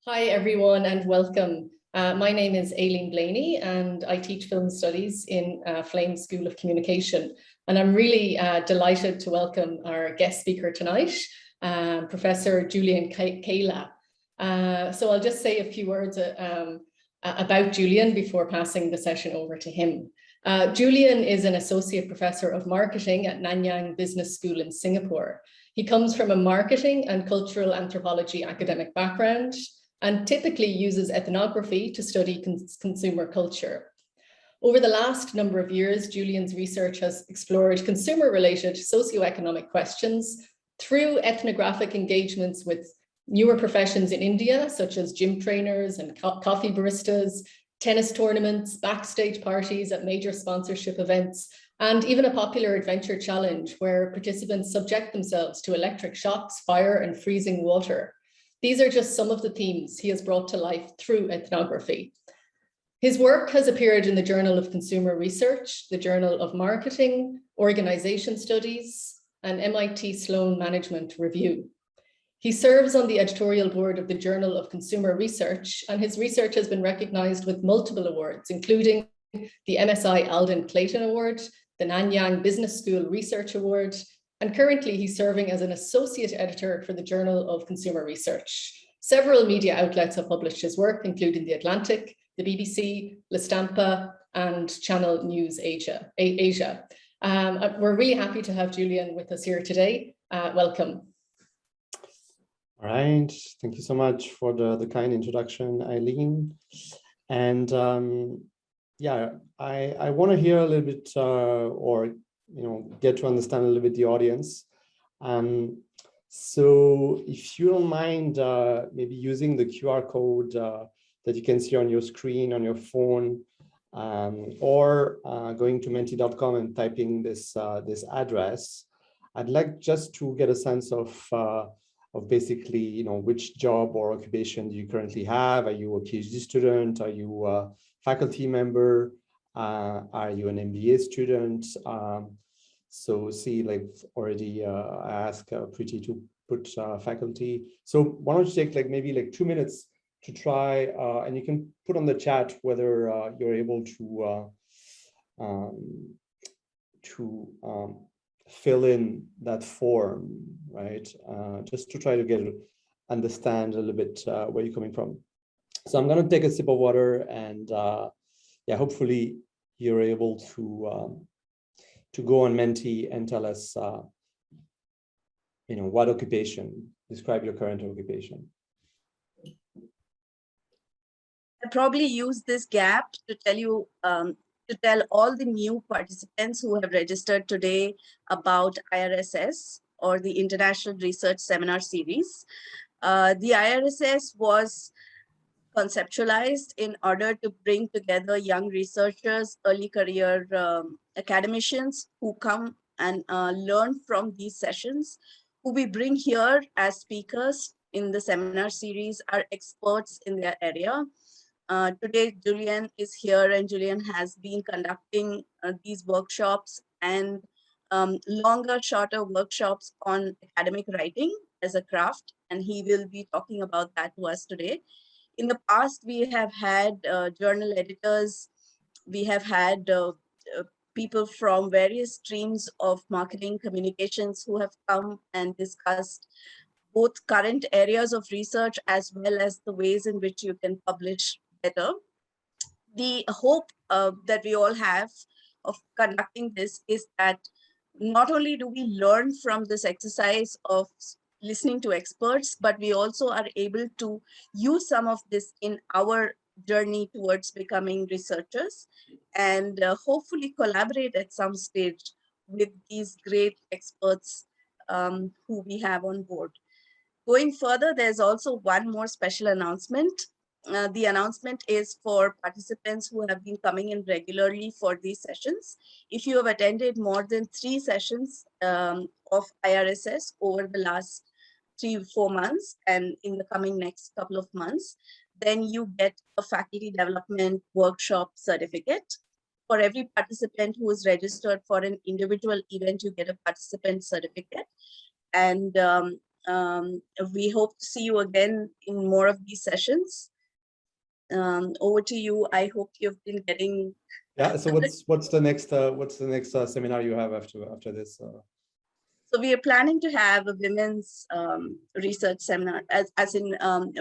Hi, everyone, and welcome. My name is Aileen Blaney, and I teach film studies in Flame School of Communication. And I'm really delighted to welcome our guest speaker tonight, Professor Julian Cayla. So I'll just say a few words about Julian before passing the session over to him. Julian is an associate professor of marketing at Nanyang Business School in Singapore. He comes from a marketing and cultural anthropology academic background and typically uses ethnography to study consumer culture. Over the last number of years, Julian's research has explored consumer-related socioeconomic questions through ethnographic engagements with newer professions in India, such as gym trainers and coffee baristas, tennis tournaments, backstage parties at major sponsorship events, and even a popular adventure challenge where participants subject themselves to electric shocks, fire, and freezing water. These are just some of the themes he has brought to life through ethnography. His work has appeared in the Journal of Consumer Research, the Journal of Marketing, Organization Studies, and MIT Sloan Management Review. He serves on the editorial board of the Journal of Consumer Research, and his research has been recognized with multiple awards, including the MSI Alden Clayton Award, the Nanyang Business School Research Award, and currently he's serving as an associate editor for the Journal of Consumer Research. Several media outlets have published his work, including The Atlantic, the BBC, Stampa, and Channel News Asia. We're really happy to have Julian with us here today. Welcome. All right, thank you so much for the kind introduction, Aileen. And yeah, I want to hear a little bit get to understand a little bit the audience. So if you don't mind maybe using the QR code that you can see on your screen, on your phone, or going to menti.com and typing this address, I'd like just to get a sense of basically, which job or occupation do you currently have? Are you a PhD student? Are you a faculty member? Are you an MBA student? So see, like already I asked Preeti to put faculty. So why don't you take maybe 2 minutes to try, and you can put on the chat whether you're able to fill in that form, right? Just to try to understand a little bit where you're coming from. So I'm going to take a sip of water, and yeah, hopefully you're able to go on Menti and tell us, what occupation, describe your current occupation. I probably use this gap to tell you, to tell all the new participants who have registered today about IRSS, or the International Research Seminar Series. The IRSS was conceptualized in order to bring together young researchers, early career academicians who come and learn from these sessions. Who we bring here as speakers in the seminar series are experts in their area. Today, Julian is here, and Julian has been conducting these workshops and longer, shorter workshops on academic writing as a craft, and he will be talking about that to us today. In the past, we have had journal editors, we have had people from various streams of marketing communications who have come and discussed both current areas of research as well as the ways in which you can publish better. The hope that we all have of conducting this is that not only do we learn from this exercise of listening to experts, but we also are able to use some of this in our journey towards becoming researchers, and hopefully collaborate at some stage with these great experts who we have on board. Going further, there's also one more special announcement. The announcement is for participants who have been coming in regularly for these sessions. If you have attended more than 3 sessions of IRSS over the last 3-4 months and in the coming next couple of months, then you get a faculty development workshop certificate. For every participant who is registered for an individual event, you get a participant certificate. And We hope to see you again in more of these sessions. Over to you. I hope you've been getting. Yeah. So what's the next seminar you have after this? So we are planning to have a women's research seminar, as in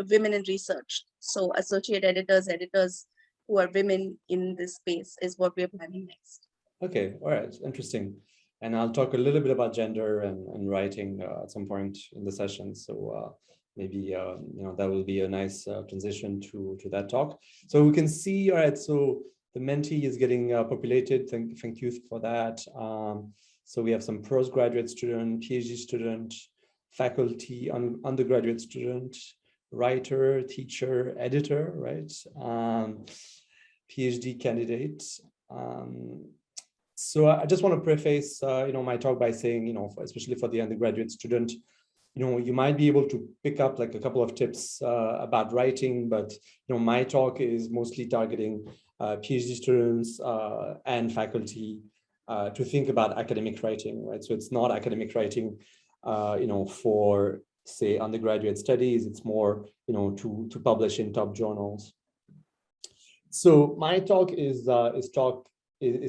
women in research. So associate editors who are women in this space is what we're planning next. Okay, all right, interesting. And I'll talk a little bit about gender and writing at some point in the session. So maybe that will be a nice transition to that talk. So we can see, all right, so the Menti is getting populated. Thank you for that. So we have some postgraduate student, PhD student, faculty, undergraduate student, writer, teacher, editor, right? PhD candidate. So I just want to preface, my talk by saying, especially for the undergraduate student, you might be able to pick up like a couple of tips about writing, but my talk is mostly targeting PhD students and faculty to think about academic writing, right? So it's not academic writing, for say undergraduate studies. It's more, to publish in top journals. So my talk is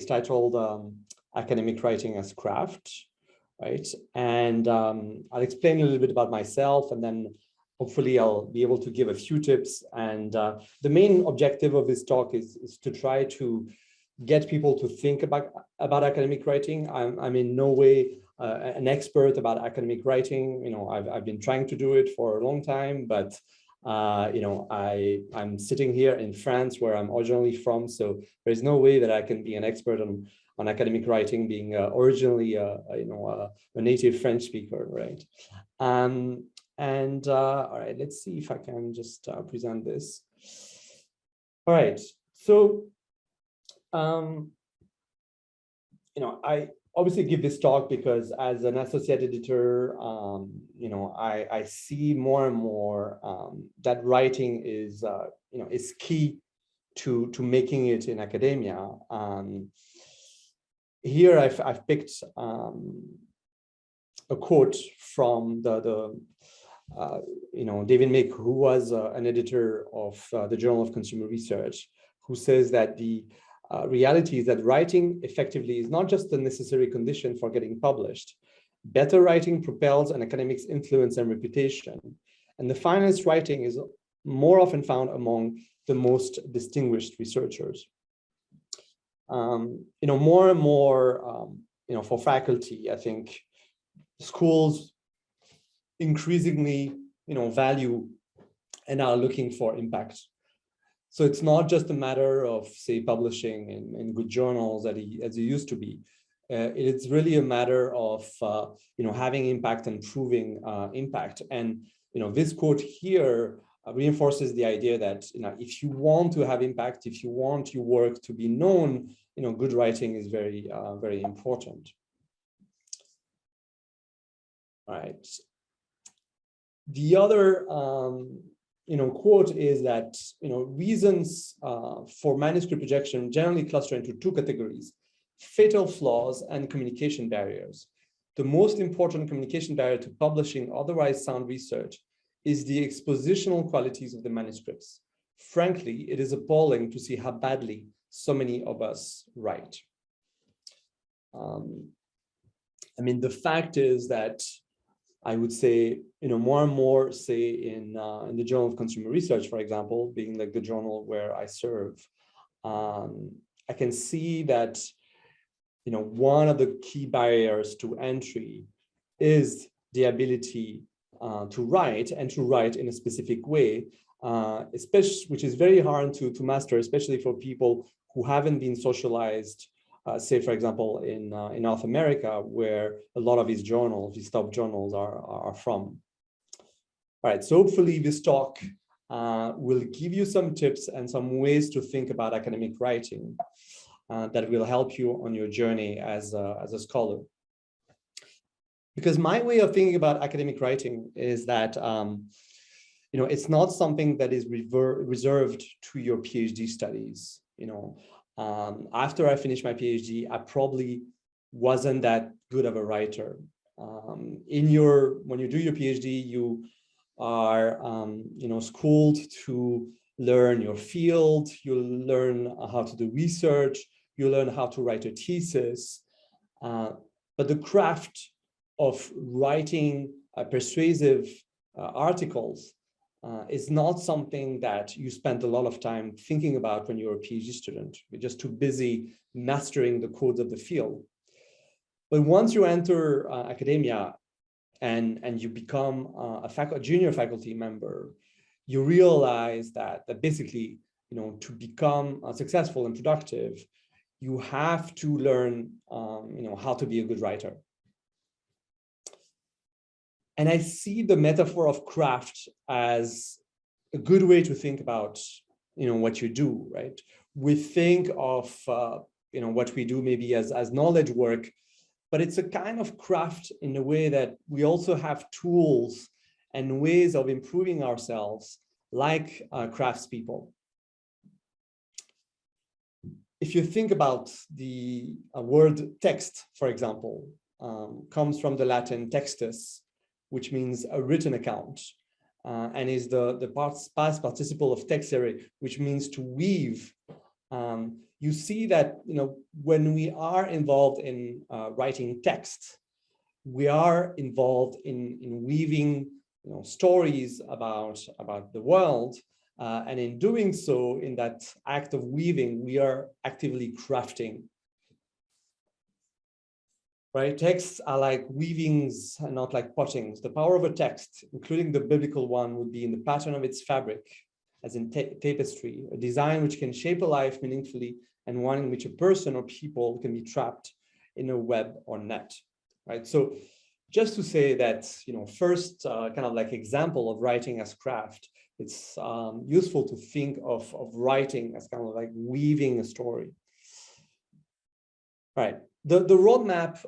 titled Academic Writing as Craft, right? And I'll explain a little bit about myself, and then hopefully I'll be able to give a few tips. And the main objective of this talk is to try to get people to think about academic writing. I'm in no way an expert about academic writing. I've been trying to do it for a long time, but I'm sitting here in France, where I'm originally from, so there's no way that I can be an expert on academic writing, being originally a native French speaker, right? All right, let's see if I can just present this. All right, so I obviously give this talk because as an associate editor, I see more and more that writing is key to making it in academia. Here I've picked a quote from David Mick, who was an editor of the Journal of Consumer Research, who says that the reality is that writing effectively is not just a necessary condition for getting published. Better writing propels an academic's influence and reputation. And the finest writing is more often found among the most distinguished researchers. More and more, for faculty, I think schools increasingly, value and are looking for impact. So it's not just a matter of, say, publishing in good journals as it used to be. It's really a matter of, having impact and proving impact. And, this quote here reinforces the idea that, if you want to have impact, if you want your work to be known, good writing is very, very important. All right. The other, quote is that, reasons for manuscript rejection generally cluster into two categories: fatal flaws and communication barriers. The most important communication barrier to publishing otherwise sound research is the expositional qualities of the manuscripts. Frankly, it is appalling to see how badly so many of us write. The fact is that I would say, more and more, say in the Journal of Consumer Research, for example, being like the journal where I serve, I can see that, one of the key barriers to entry is the ability to write, and to write in a specific way, which is very hard to master, especially for people who haven't been socialized, say, for example, in North America, where a lot of these top journals are from. All right, so hopefully this talk will give you some tips and some ways to think about academic writing that will help you on your journey as a scholar. Because my way of thinking about academic writing is that it's not something that is reserved to your PhD studies. After I finished my PhD, I probably wasn't that good of a writer. When you do your PhD, you are schooled to learn your field, you learn how to do research, you learn how to write a thesis, but the craft of writing persuasive articles is not something that you spend a lot of time thinking about when you're a PhD student. You're just too busy mastering the codes of the field. But once you enter academia and you become a junior faculty member, you realize that basically, to become successful and productive, you have to learn, how to be a good writer. And I see the metaphor of craft as a good way to think about, what you do, right? We think of, what we do maybe as knowledge work, but it's a kind of craft in a way that we also have tools and ways of improving ourselves like craftspeople. If you think about the word text, for example, comes from the Latin textus, which means a written account, and is the past participle of texere, which means to weave. You see that when we are involved in writing text, we are involved in weaving stories about the world, and in doing so, in that act of weaving, we are actively crafting. Right? Texts are like weavings and not like pottings. The power of a text, including the biblical one, would be in the pattern of its fabric, as in tapestry, a design which can shape a life meaningfully, and one in which a person or people can be trapped in a web or net, right? So just to say that, first kind of like example of writing as craft, it's useful to think of writing as kind of like weaving a story. Right. The roadmap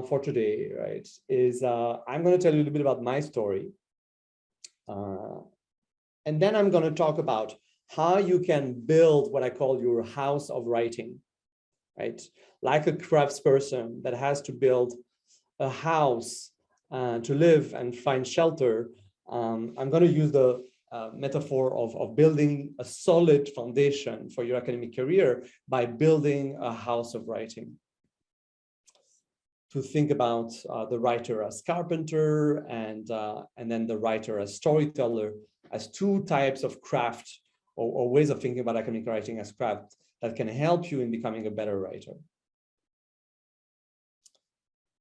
for today, right, is I'm going to tell you a little bit about my story. And then I'm going to talk about how you can build what I call your house of writing, right? Like a craftsperson that has to build a house to live and find shelter. I'm going to use the metaphor of building a solid foundation for your academic career by building a house of writing. To think about the writer as carpenter and then the writer as storyteller as two types of craft or ways of thinking about academic writing as craft that can help you in becoming a better writer.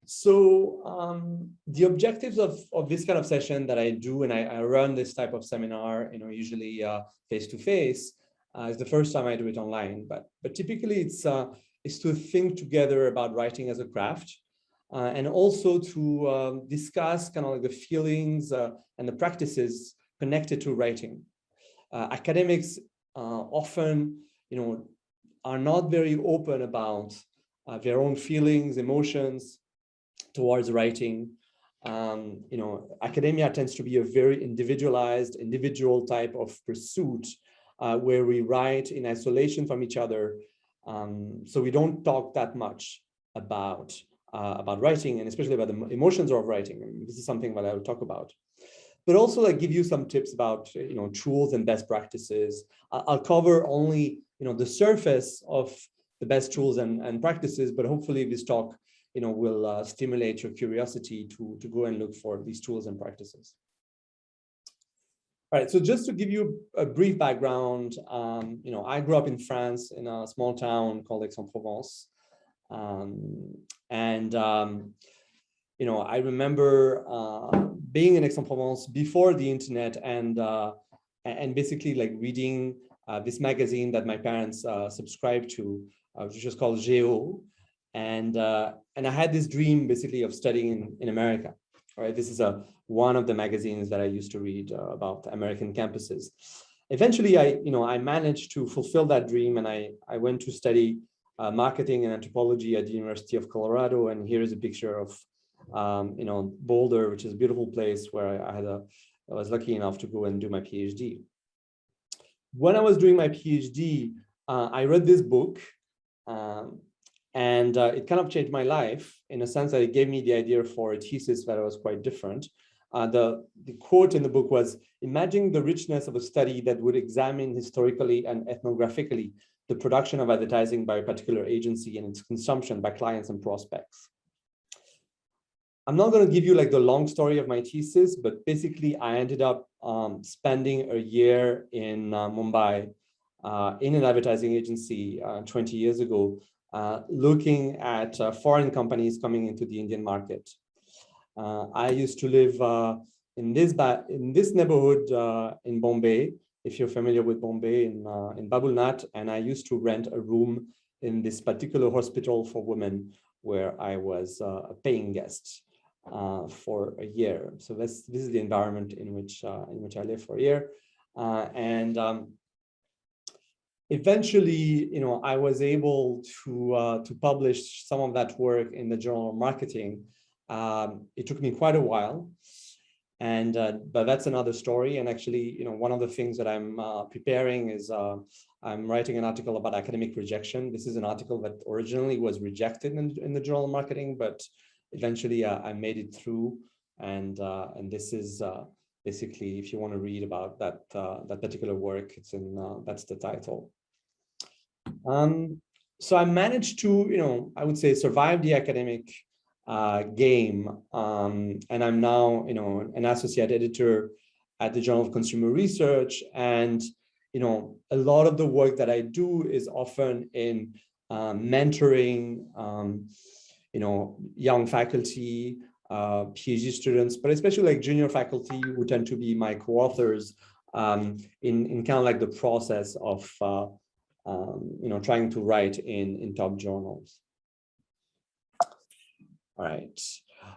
So the objectives of this kind of session that I do, and I run this type of seminar, usually face-to-face, is the first time I do it online, but typically it's to think together about writing as a craft. And also to discuss kind of like the feelings and the practices connected to writing. Academics often, are not very open about their own feelings, emotions towards writing. Academia tends to be a very individualized, individual type of pursuit where we write in isolation from each other. So we don't talk that much about writing, and especially about the emotions of writing. And this is something that I will talk about, but also like give you some tips about tools and best practices. I'll cover only the surface of the best tools and practices, but hopefully this talk will stimulate your curiosity to go and look for these tools and practices. All right, so just to give you a brief background, I grew up in France in a small town called Aix-en-Provence. I remember being in Aix-en-Provence before the internet and basically like reading this magazine that my parents subscribed to, which was called Géo. And I had this dream basically of studying in America. All right, this is one of the magazines that I used to read about American campuses. Eventually, I managed to fulfill that dream, and I went to study marketing and anthropology at the University of Colorado. And here is a picture of Boulder, which is a beautiful place where I was lucky enough to go and do my PhD. When I was doing my PhD, I read this book, And it kind of changed my life in a sense that it gave me the idea for a thesis that was quite different. The quote in the book was, imagine the richness of a study that would examine historically and ethnographically the production of advertising by a particular agency and its consumption by clients and prospects. I'm not going to give you like the long story of my thesis, but basically I ended up spending a year in Mumbai in an advertising agency 20 years ago, looking at foreign companies coming into the Indian market. I used to live in this neighborhood in Bombay, if you're familiar with Bombay, in Babul Nath, and I used to rent a room in this particular hospital for women where I was a paying guest for a year. So this is the environment in which I lived for a year, and eventually, I was able to publish some of that work in the Journal of Marketing. It took me quite a while, and but that's another story. And actually, one of the things that I'm preparing is I'm writing an article about academic rejection. This is an article that originally was rejected in the Journal of Marketing, but eventually I made it through. And this is basically, if you want to read about that particular work, it's in that's the title. So I managed to, I would say, survive the academic game, and I'm now, an associate editor at the Journal of Consumer Research, and a lot of the work that I do is often in mentoring, young faculty, PhD students, but especially like junior faculty who tend to be my co-authors in kind of like the process of trying to write in top journals. All right.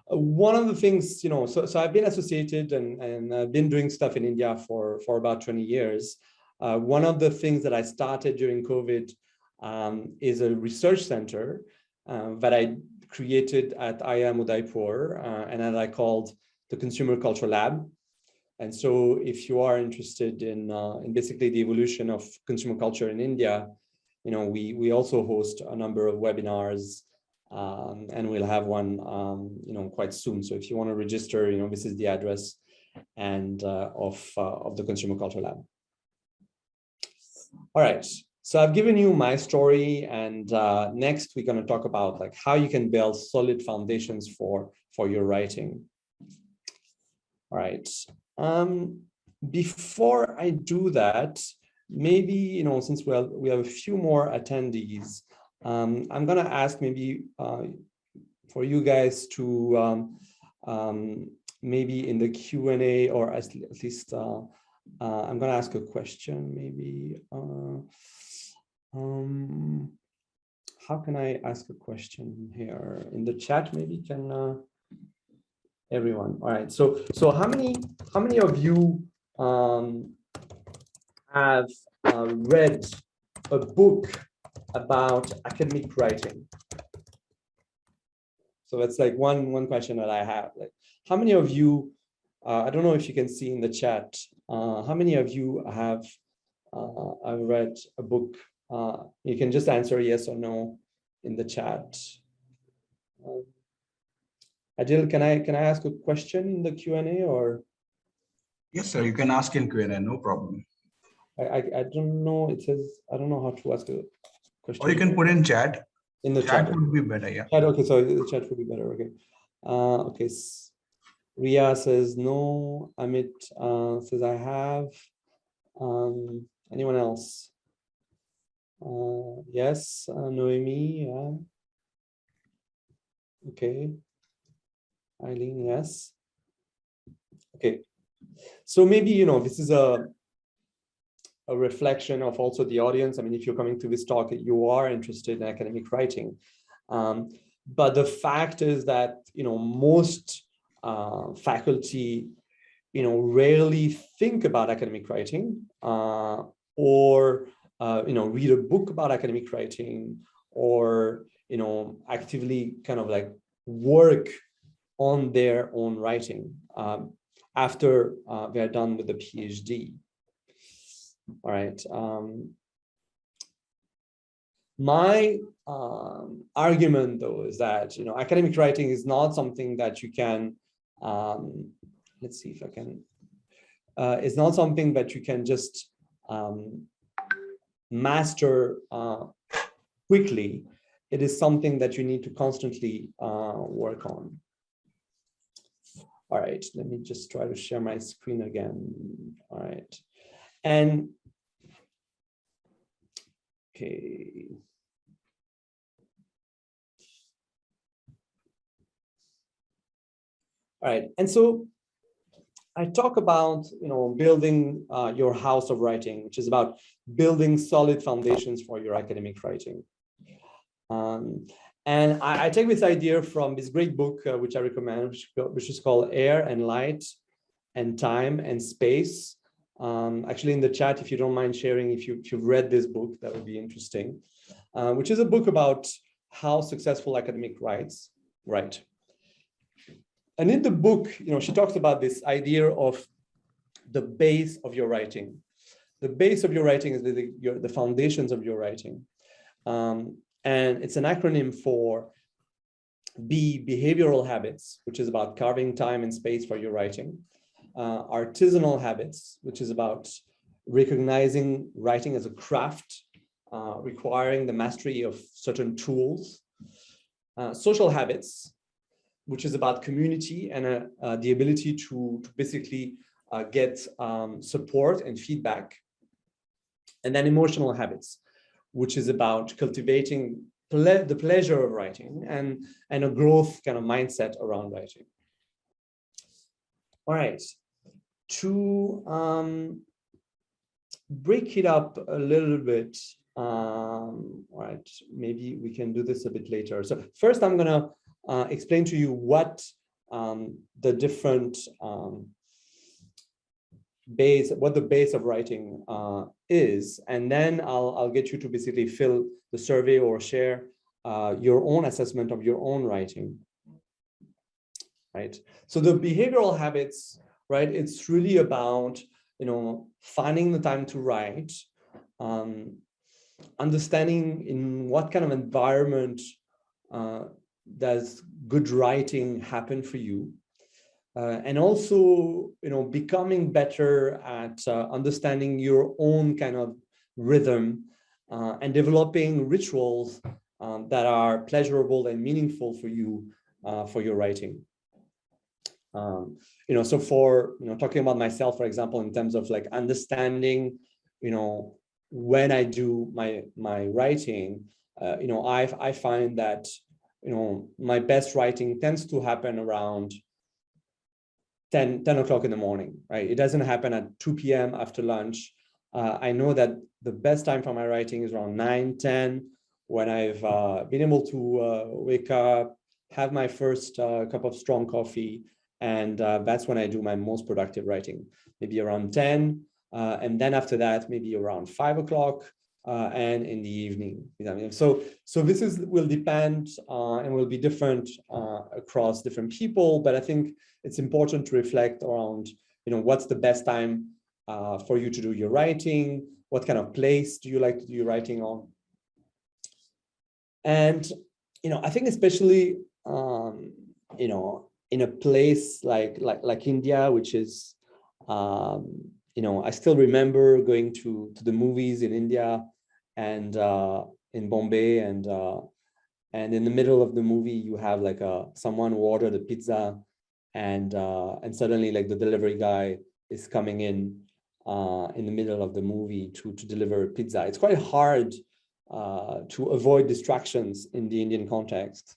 One of the things, so I've been associated and I've been doing stuff in India for about 20 years. One of the things that I started during COVID is a research center that I created at IIM Udaipur and that I called the Consumer Culture Lab. And so if you are interested in basically the evolution of consumer culture in India, we also host a number of webinars, and we'll have one, quite soon. So if you want to register, this is the address and of the Consumer Culture Lab. All right. So I've given you my story, and next we're going to talk about like how you can build solid foundations for your writing. All right. Before I do that, maybe, since we have a few more attendees, I'm going to ask maybe for you guys to maybe in the Q&A, or at least I'm going to ask a question, maybe. How can I ask a question here in the chat? Maybe can everyone? All right. So how many of you have read a book about academic writing? So that's like one question that I have. Like, how many of you? I don't know if you can see in the chat. How many of you have read a book? You can just answer yes or no in the chat. Adil, can I ask a question in the Q&A or? Yes, sir. You can ask in Q&A, no problem. I don't know. It says I don't know how to ask a question. Or you can put in chat. In the chat would be better. Yeah. Chat, okay, so the chat would be better. Okay. Okay. Ria says no. Amit says I have. Anyone else? Yes. Noemi. Yeah. Okay. Eileen. Yes. Okay. So maybe this is a reflection of also the audience. I mean, if you're coming to this talk, you are interested in academic writing. But the fact is that, most faculty, rarely think about academic writing or, read a book about academic writing or, actively kind of like work on their own writing after they're done with the PhD. All right. My argument, though, is that academic writing is not something that you can. Let's see if I can. It's not something that you can just master quickly. It is something that you need to constantly work on. All right, let me just try to share my screen again. All right, and okay. All right, and so I talk about building your house of writing, which is about building solid foundations for your academic writing. And I take this idea from this great book, which I recommend, which is called Air and Light and Time and Space. Actually, in the chat, if you don't mind sharing, if you've read this book, that would be interesting, which is a book about how successful academic write. And in the book, she talks about this idea of the base of your writing. The base of your writing is the foundations of your writing. And it's an acronym for B, behavioral habits, which is about carving time and space for your writing. Artisanal habits, which is about recognizing writing as a craft, requiring the mastery of certain tools. Social habits, which is about community and the ability to basically get support and feedback. And then emotional habits, which is about cultivating the pleasure of writing and a growth kind of mindset around writing. All right, to break it up a little bit, all right, maybe we can do this a bit later. So first I'm gonna explain to you what the different what the base of writing is, and then I'll get you to basically fill the survey or share your own assessment of your own writing. Right. So the behavioral habits, right? It's really about finding the time to write, understanding in what kind of environment does good writing happen for you, and also becoming better at understanding your own kind of rhythm and developing rituals that are pleasurable and meaningful for you for your writing. So for talking about myself, for example, in terms of like understanding when I do my writing, I find that my best writing tends to happen around 10 o'clock in the morning, right? It doesn't happen at 2 p.m. after lunch. I know that the best time for my writing is around 9, 10, when I've been able to wake up, have my first cup of strong coffee, and that's when I do my most productive writing, maybe around 10. And then after that, maybe around 5 o'clock and in the evening. So this will depend and will be different across different people, but I think it's important to reflect around, what's the best time for you to do your writing? What kind of place do you like to do your writing on? And, I think especially, in a place like India, which is, I still remember going to the movies in India and in Bombay, and in the middle of the movie you have like someone who ordered a pizza, and suddenly like the delivery guy is coming in the middle of the movie to deliver a pizza. It's quite hard to avoid distractions in the Indian context.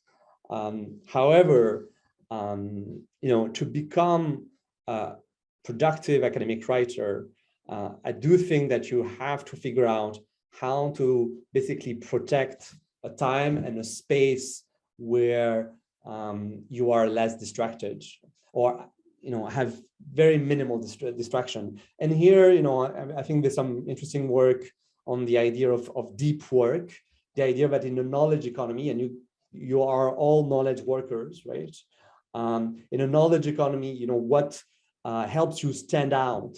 However, to become a productive academic writer, I do think that you have to figure out how to basically protect a time and a space where you are less distracted, or have very minimal distraction. And here, I think there's some interesting work on the idea of deep work, the idea that in the knowledge economy, and you are all knowledge workers, right? In a knowledge economy, what helps you stand out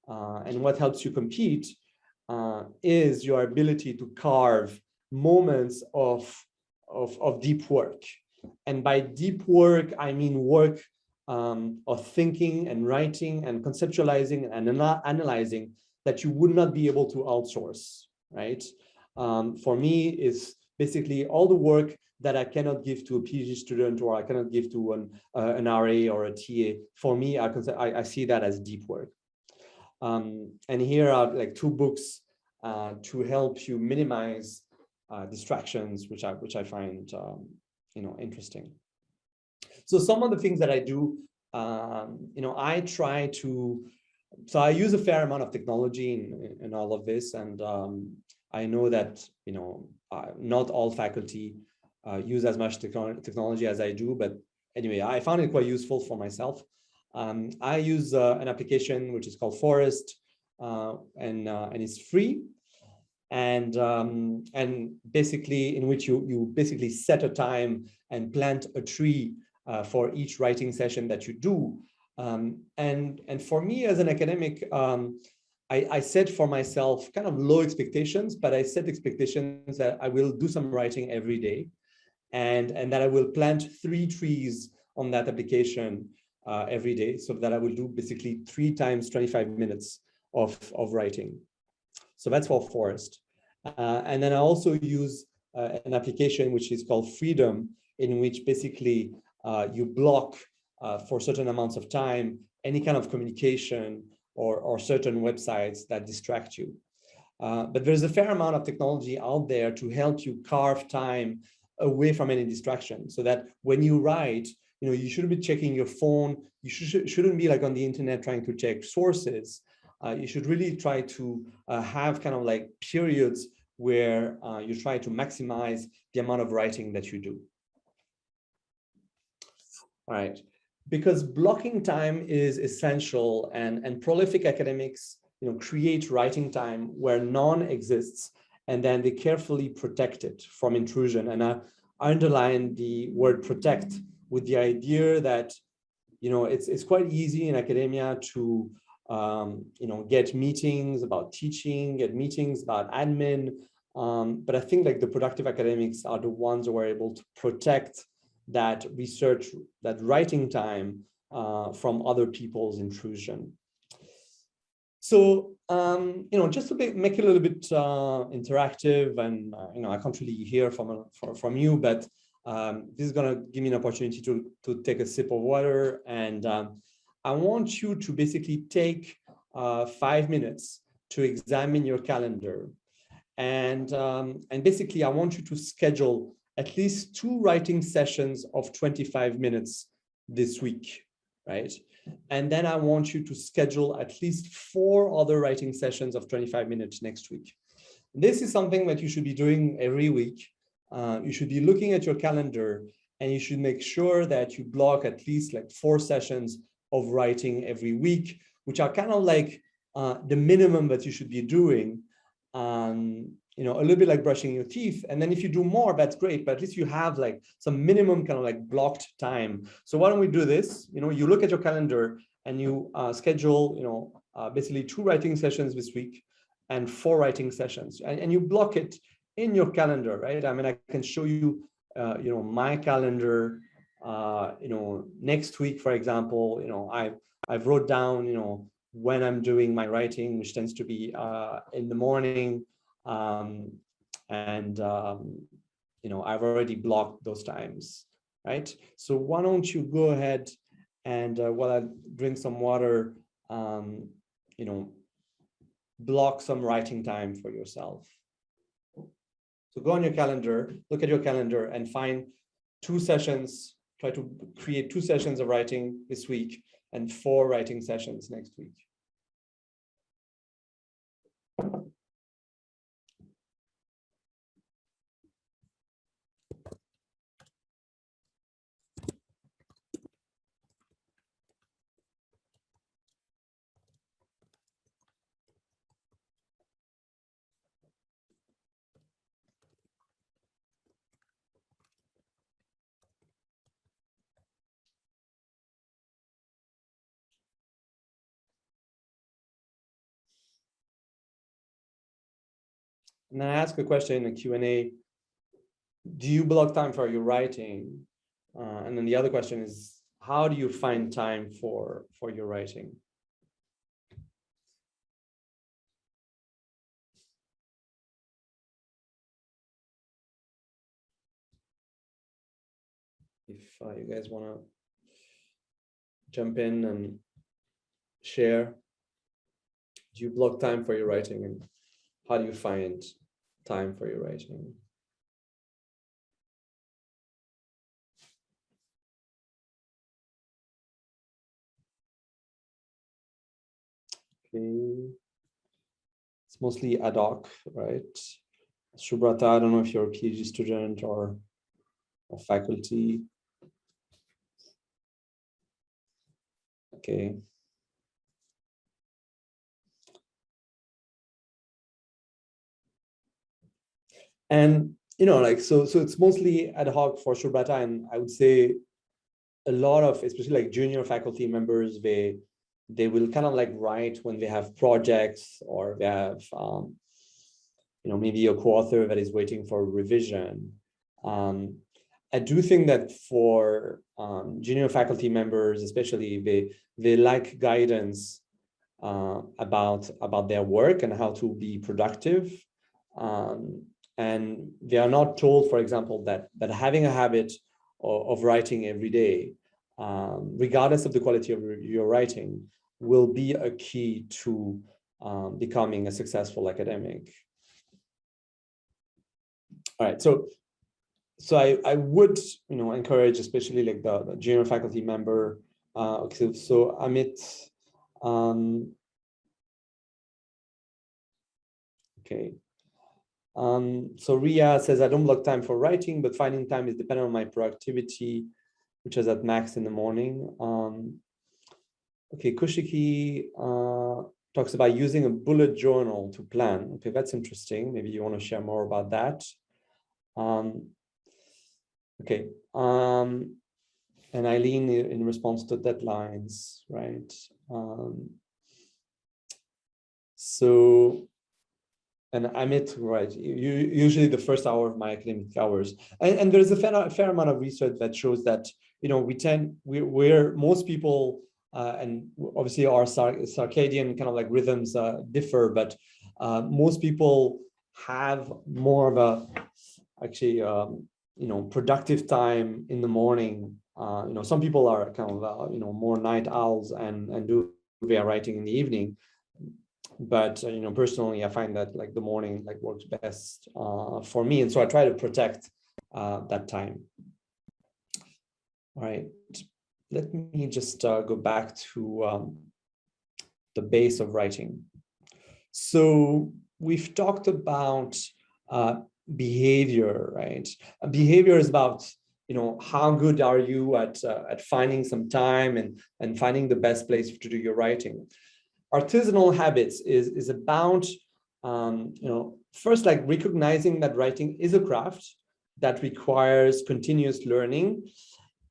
and what helps you compete is your ability to carve moments of deep work. And by deep work, I mean work of thinking and writing and conceptualizing and analyzing that you would not be able to outsource, right? For me, it's basically all the work that I cannot give to a PhD student or I cannot give to an RA or a TA. For me, I see that as deep work. And here are like 2 books to help you minimize distractions, which I find interesting. So some of the things that I do, I try to. So I use a fair amount of technology in all of this, and I know that not all faculty use as much technology as I do, but anyway, I found it quite useful for myself. I use an application which is called Forest, and it's free, and basically in which you basically set a time and plant a tree for each writing session that you do. And for me as an academic, I set for myself kind of low expectations, but I set expectations that I will do some writing every day, and that I will plant 3 trees on that application every day, so that I will do basically 3 times 25 minutes of writing. So that's for Forest. And then I also use an application which is called Freedom, in which basically you block for certain amounts of time any kind of communication or certain websites that distract you. But there's a fair amount of technology out there to help you carve time away from any distraction, so that when you write, you shouldn't be checking your phone. You shouldn't be like on the internet trying to check sources. You should really try to have kind of like periods where you try to maximize the amount of writing that you do. All right, because blocking time is essential, and prolific academics, create writing time where none exists, and then they carefully protect it from intrusion. And I underline the word protect with the idea that, it's quite easy in academia to, get meetings about teaching, get meetings about admin. But I think like the productive academics are the ones who are able to protect that research, that writing time from other people's intrusion. So, just to make it a little bit interactive, and I can't really hear from you, but this is going to give me an opportunity to take a sip of water, and I want you to basically take 5 minutes to examine your calendar, and basically I want you to schedule at least 2 writing sessions of 25 minutes this week, right? And then I want you to schedule at least 4 other writing sessions of 25 minutes next week. This is something that you should be doing every week. You should be looking at your calendar, and you should make sure that you block at least like 4 sessions of writing every week, which are kind of like the minimum that you should be doing. A little bit like brushing your teeth. And then if you do more, that's great, but at least you have like some minimum kind of like blocked time. So why don't we do this? You look at your calendar and you schedule, basically 2 writing sessions this week and 4 writing sessions, and you block it in your calendar, right? I mean, I can show you, my calendar, next week, for example, I've wrote down, when I'm doing my writing, which tends to be in the morning. I've already blocked those times, right? So why don't you go ahead and while I drink some water, block some writing time for yourself. So go on your calendar, look at your calendar and find 2 sessions, try to create 2 sessions of writing this week and 4 writing sessions next week. And then I ask a question in the Q&A, do you block time for your writing? And then the other question is, how do you find time for your writing? If you guys want to jump in and share, do you block time for your writing, and how do you find time for your writing? Okay, it's mostly ad hoc, right? Subrata, I don't know if you're a PhD student or faculty. Okay. And like so it's mostly ad hoc for Subrata, and I would say a lot of, especially like junior faculty members, they will kind of like write when they have projects, or they have maybe a co-author that is waiting for revision. I do think that for junior faculty members, especially, they like guidance about their work and how to be productive. And they are not told, for example, that having a habit of writing every day, regardless of the quality of your writing, will be a key to becoming a successful academic. All right, so I would encourage, especially like the junior faculty member. Okay, so Amit, okay. So Ria says, I don't block time for writing, but finding time is dependent on my productivity, which is at max in the morning. Okay, Kushiki talks about using a bullet journal to plan. Okay, that's interesting. Maybe you want to share more about that. Okay, and Eileen in response to deadlines, right? And Amit, right, usually the first hour of my academic hours. And there's a fair amount of research that shows that, we're most people, and obviously our circadian kind of like rhythms differ, but most people have more of a, actually, productive time in the morning. Some people are kind of, more night owls and do their writing in the evening. But personally, I find that like the morning like works best for me, and so I try to protect that time. All right, let me just go back to the base of writing. So we've talked about behavior, right? Behavior is about how good are you at finding some time and finding the best place to do your writing. Artisanal habits is about first, like recognizing that writing is a craft that requires continuous learning,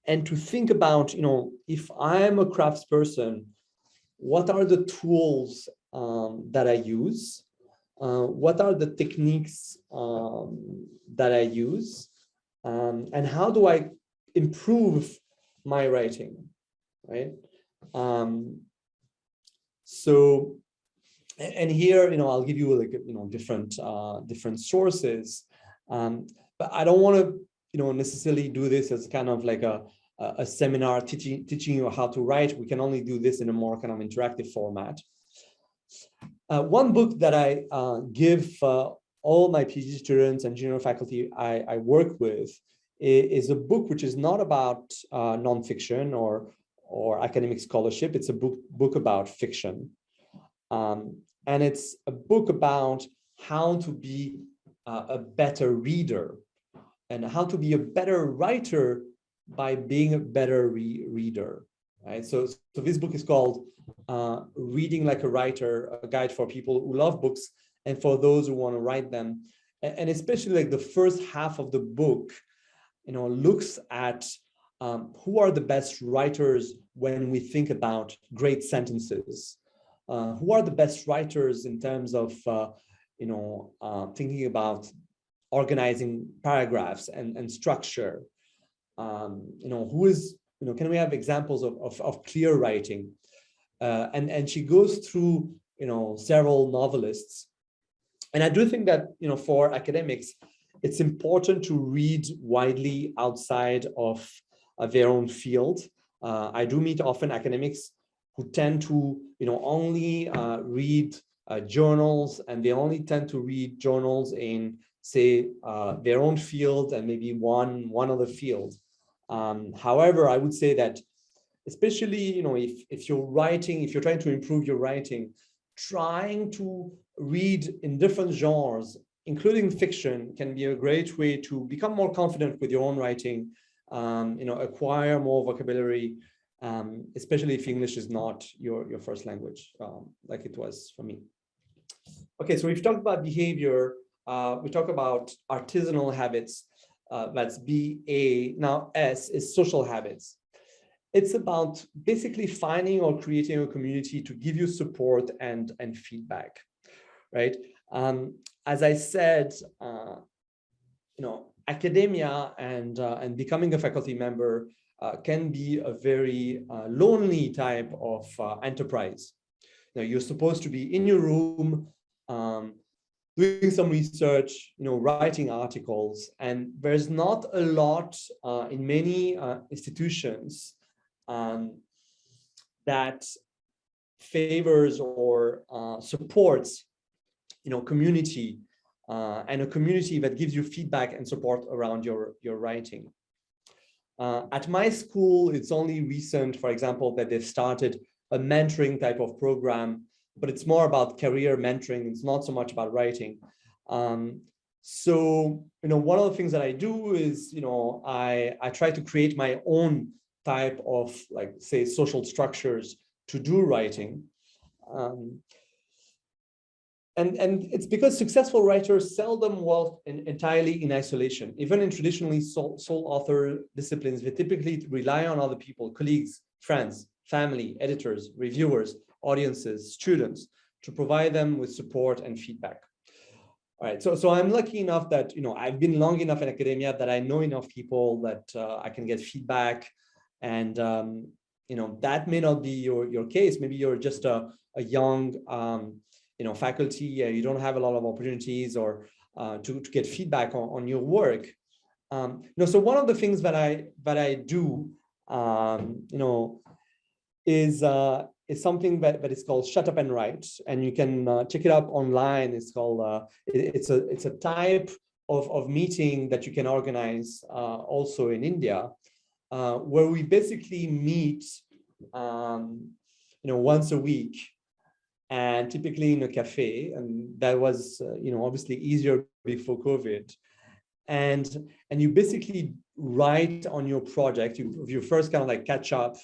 and to think about if I'm a craftsperson, what are the tools that I use, what are the techniques that I use, and how do I improve my writing, right? So, and here, I'll give you like, different sources, but I don't want to, necessarily do this as kind of like a seminar teaching you how to write. We can only do this in a more kind of interactive format. One book that I give all my PhD students and junior faculty I work with is a book which is not about nonfiction or academic scholarship. It's a book about fiction. And it's a book about how to be a better reader and how to be a better writer by being a better reader, right? So this book is called Reading Like a Writer, a guide for people who love books and for those who want to write them. And especially like the first half of the book, looks at who are the best writers when we think about great sentences? Who are the best writers in terms of thinking about organizing paragraphs and structure. Who is, can we have examples of clear writing? And she goes through, several novelists. And I do think that, for academics, it's important to read widely outside of their own field. I do meet often academics who tend to, only read journals, and they only tend to read journals in, say, their own field and maybe one other field. However, I would say that, especially, if you're trying to improve your writing, trying to read in different genres, including fiction, can be a great way to become more confident with your own writing, acquire more vocabulary, especially if English is not your first language, like it was for me. Okay, so we've talked about behavior. We talk about artisanal habits. That's BA. Now S is social habits. It's about basically finding or creating a community to give you support and feedback, right? As I said, academia and becoming a faculty member can be a very lonely type of enterprise. You're supposed to be in your room, doing some research, writing articles, and there's not a lot in many institutions that favors or supports, community, and a community that gives you feedback and support around your writing. At my school, it's only recent, for example, that they've started a mentoring type of program, but it's more about career mentoring. It's not so much about writing. So, one of the things that I do is, I try to create my own type of, like, say, social structures to do writing. And it's because successful writers seldom work entirely in isolation. Even in traditionally sole author disciplines, they typically rely on other people, colleagues, friends, family, editors, reviewers, audiences, students, to provide them with support and feedback. All right, so I'm lucky enough that, I've been long enough in academia that I know enough people that I can get feedback. And, that may not be your case. Maybe you're just a young, faculty, you don't have a lot of opportunities or to get feedback on your work. So one of the things that I do, is something that is called Shut Up and Write, and you can check it up online. It's called it's a type of meeting that you can organize also in India, where we basically meet once a week, and typically in a cafe, and that was obviously easier before COVID. And you basically write on your project. You first kind of like catch up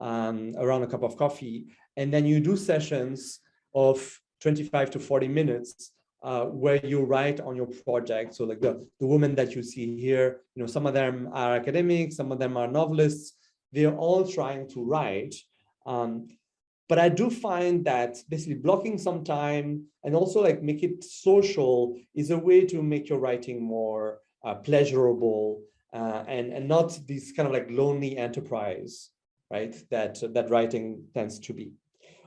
around a cup of coffee, and then you do sessions of 25 to 40 minutes where you write on your project. So like the women that you see here, some of them are academics, some of them are novelists. They're all trying to write. But I do find that basically blocking some time and also like make it social is a way to make your writing more pleasurable and not this kind of like lonely enterprise, right? That writing tends to be.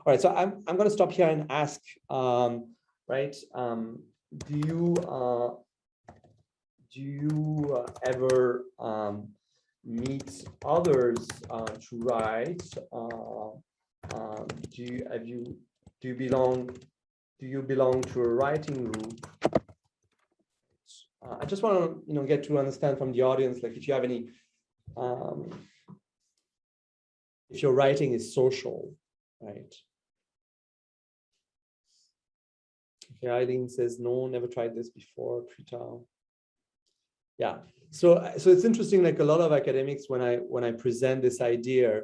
All right, so I'm going to stop here and ask, right? Do you ever meet others to write? Do you belong to a writing group? I just want to get to understand from the audience, like if you have any, if your writing is social, right? Okay, Eileen says no, never tried this before. Prita. Yeah, so it's interesting. Like a lot of academics, when I present this idea,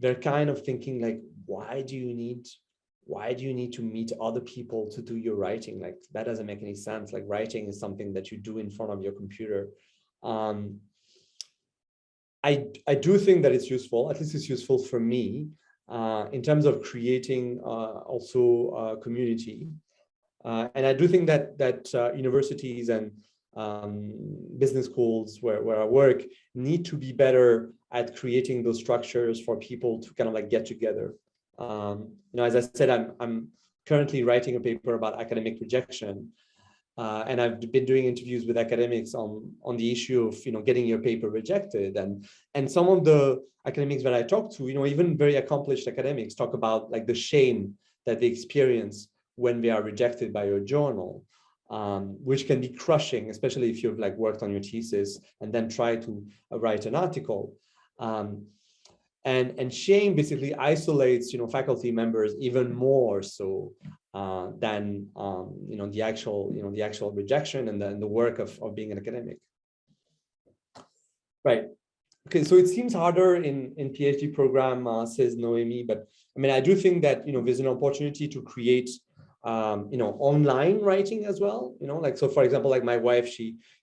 they're kind of thinking like, why do you need to meet other people to do your writing? Like that doesn't make any sense. Like writing is something that you do in front of your computer. I do think that it's useful. At least it's useful for me in terms of creating also a community. And I do think that universities and business schools where I work need to be better at creating those structures for people to kind of like get together. As I said, I'm currently writing a paper about academic rejection. And I've been doing interviews with academics on the issue of getting your paper rejected, and some of the academics that I talk to, even very accomplished academics, talk about like the shame that they experience when they are rejected by your journal, which can be crushing, especially if you've like worked on your thesis and then try to write an article. And shame basically isolates faculty members even more so than the actual rejection and the work of being an academic. Right. Okay, so it seems harder in PhD program, says Noemi, but I mean I do think that there's an opportunity to create online writing as well. Like, so for example, like my wife,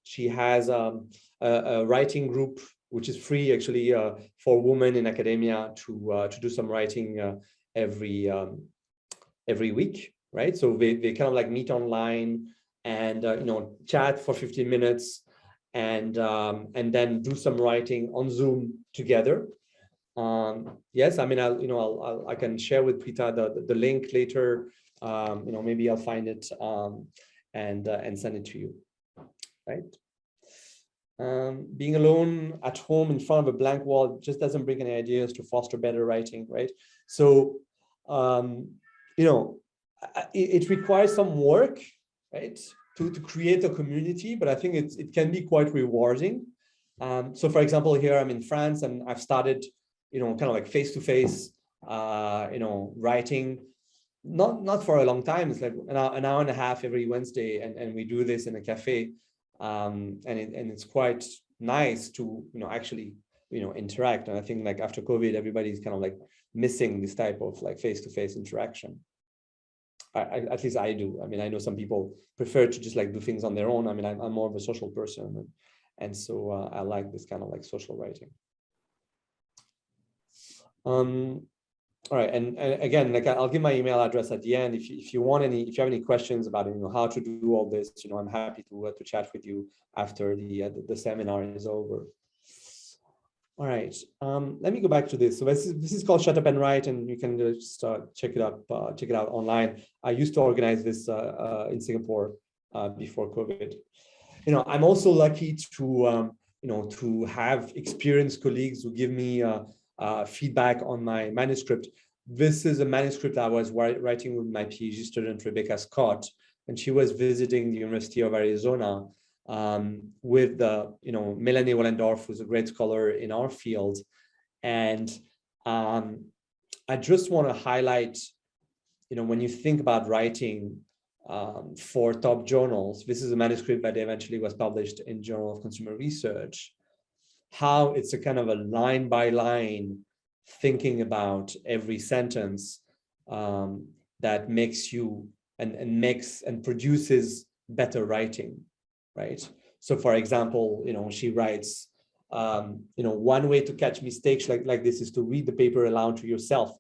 she has a writing group which is free actually for women in academia to do some writing every week, right? So they kind of like meet online and chat for 15 minutes and then do some writing on Zoom together. Yes, I mean I can share with Prita the link later. Maybe I'll find it and send it to you, right? Being alone at home in front of a blank wall just doesn't bring any ideas to foster better writing, right? So, it requires some work, right, to create a community, but I think it can be quite rewarding. So, for example, here I'm in France and I've started, kind of like face-to-face, writing, not for a long time. It's like an hour and a half every Wednesday, and we do this in a cafe. And it's quite nice to actually interact. And I think like after COVID, everybody's kind of like missing this type of like face-to-face interaction. At least I do. I mean, I know some people prefer to just like do things on their own. I mean, I'm more of a social person, and so I like this kind of like social writing. All right, and again, like I'll give my email address at the end if you have any questions about how to do all this. I'm happy to chat with you after the seminar is over. All right, let me go back to this. So this is called Shut Up and Write, and you can just check it out online. I used to organize this in Singapore before COVID. I'm also lucky to to have experienced colleagues who give me feedback on my manuscript. This is a manuscript I was writing with my PhD student, Rebecca Scott, and she was visiting the University of Arizona with Melanie Wallendorf, who's a great scholar in our field. And I just want to highlight, when you think about writing for top journals, this is a manuscript that eventually was published in Journal of Consumer Research, how it's a kind of a line by line thinking about every sentence that makes you and produces better writing, right? So for example, she writes, one way to catch mistakes like this is to read the paper aloud to yourself,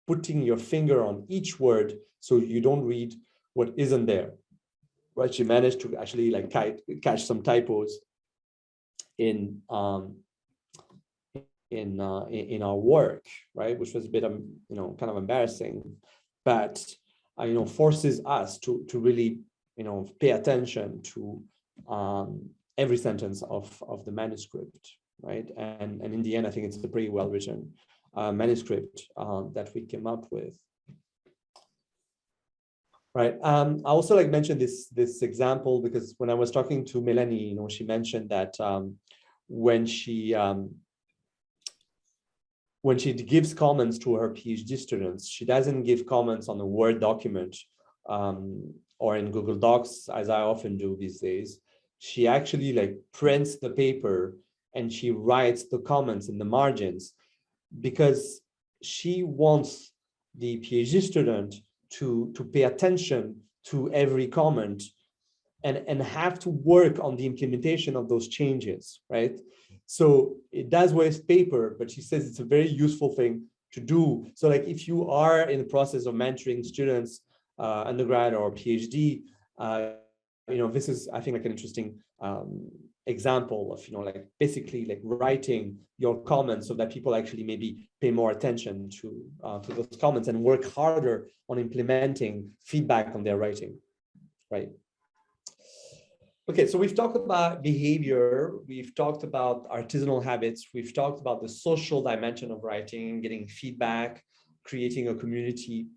putting your finger on each word so you don't read what isn't there, right? She managed to actually like catch some typos in our work, right? Which was a bit kind of embarrassing, but forces us to really pay attention to every sentence of the manuscript, right? And in the end, I think it's a pretty well written manuscript that we came up with. Right. I also like mentioned this example because when I was talking to Melanie, she mentioned that when she gives comments to her PhD students, she doesn't give comments on a Word document or in Google Docs, as I often do these days. She actually like prints the paper and she writes the comments in the margins because she wants the PhD student to pay attention to every comment and have to work on the implementation of those changes, right? So it does waste paper, but she says it's a very useful thing to do. So like if you are in the process of mentoring students undergrad or PhD, this is, I think, like an interesting example of, like basically like writing your comments so that people actually maybe pay more attention to those comments and work harder on implementing feedback on their writing, right? Okay, so we've talked about behavior, we've talked about artisanal habits, we've talked about the social dimension of writing, getting feedback, creating a community.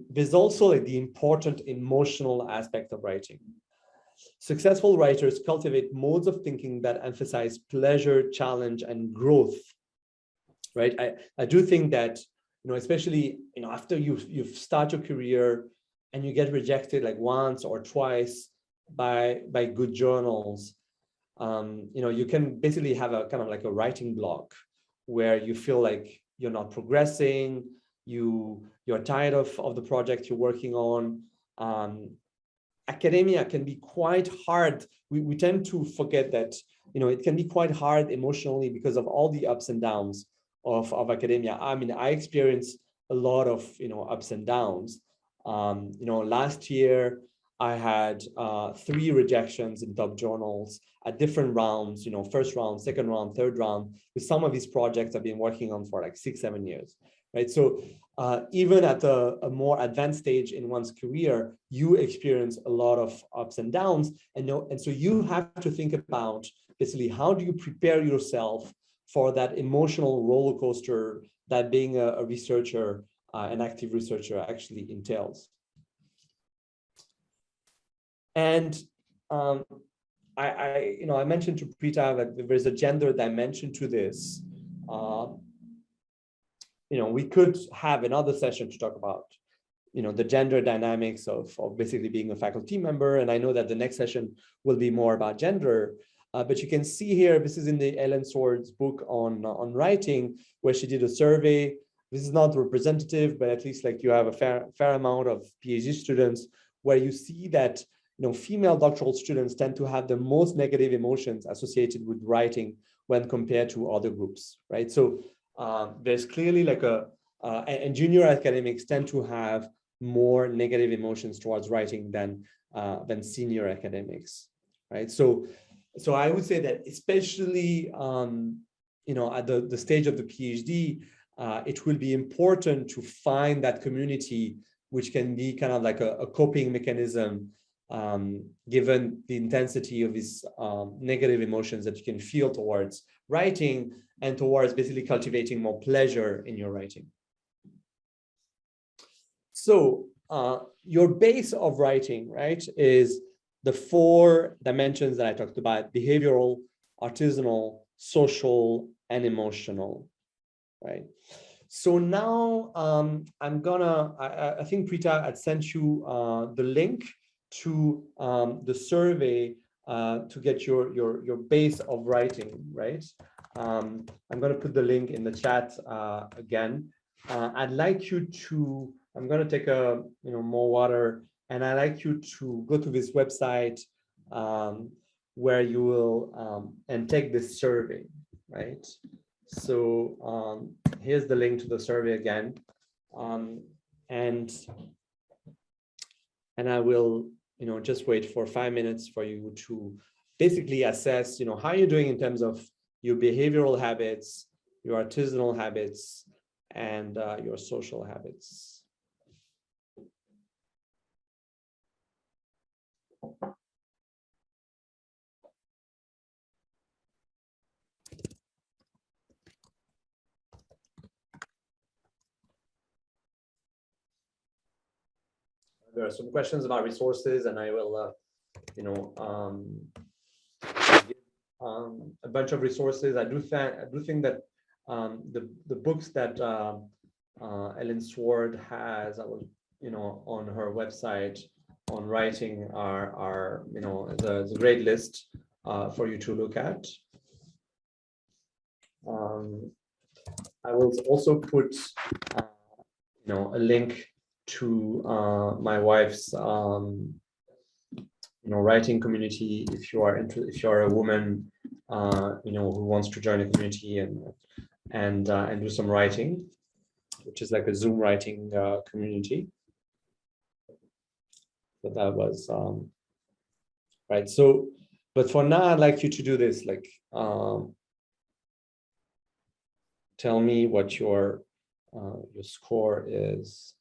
There's also like the important emotional aspect of writing. Successful writers cultivate modes of thinking that emphasize pleasure, challenge, and growth, right? I do think that, especially, after you've started your career and you get rejected like once or twice by good journals, you can basically have a kind of like a writing block where you feel like you're not progressing, you're tired of the project you're working on. Academia can be quite hard. We tend to forget that, it can be quite hard emotionally because of all the ups and downs of academia. I mean, I experienced a lot of, ups and downs. Last year, I had 3 rejections in top journals at different rounds, first round, second round, third round, with some of these projects I've been working on for like 6-7 years, right? So even at a more advanced stage in one's career, you experience a lot of ups and downs. And so you have to think about basically, how do you prepare yourself for that emotional roller coaster that being a researcher, an active researcher actually entails. And I mentioned to Preeta that there's a gender dimension to this. We could have another session to talk about, the gender dynamics of basically being a faculty member. And I know that the next session will be more about gender. But you can see here, this is in the Ellen Sword's book on writing, where she did a survey. This is not representative, but at least like you have a fair amount of PhD students, where you see that female doctoral students tend to have the most negative emotions associated with writing when compared to other groups, right? So there's clearly like and junior academics tend to have more negative emotions towards writing than senior academics, right? So I would say that especially at the stage of the PhD, it will be important to find that community, which can be kind of like a coping mechanism, given the intensity of these negative emotions that you can feel towards writing and towards basically cultivating more pleasure in your writing. So your base of writing, right, is the 4 dimensions that I talked about: behavioral, artisanal, social, and emotional, right? So now I think Preeta had sent you the link to the survey to get your base of writing, right? I'm going to put the link in the chat again. I'd like you to, I'm going to take more water, and I'd like you to go to this website where you will and take this survey, right? So here's the link to the survey again, and I will just wait for 5 minutes for you to basically assess how you're doing in terms of your behavioral habits, your artisanal habits, and your social habits. There are some questions about resources, and I will, give a bunch of resources. I do think that the books that Ellen Sword has, on her website on writing are there's a great list for you to look at. I will also put a link to my wife's writing community if you are a woman who wants to join a community and do some writing, which is like a Zoom writing community. So that was right. So, but for now, I'd like you to do this. Like, tell me what your score is.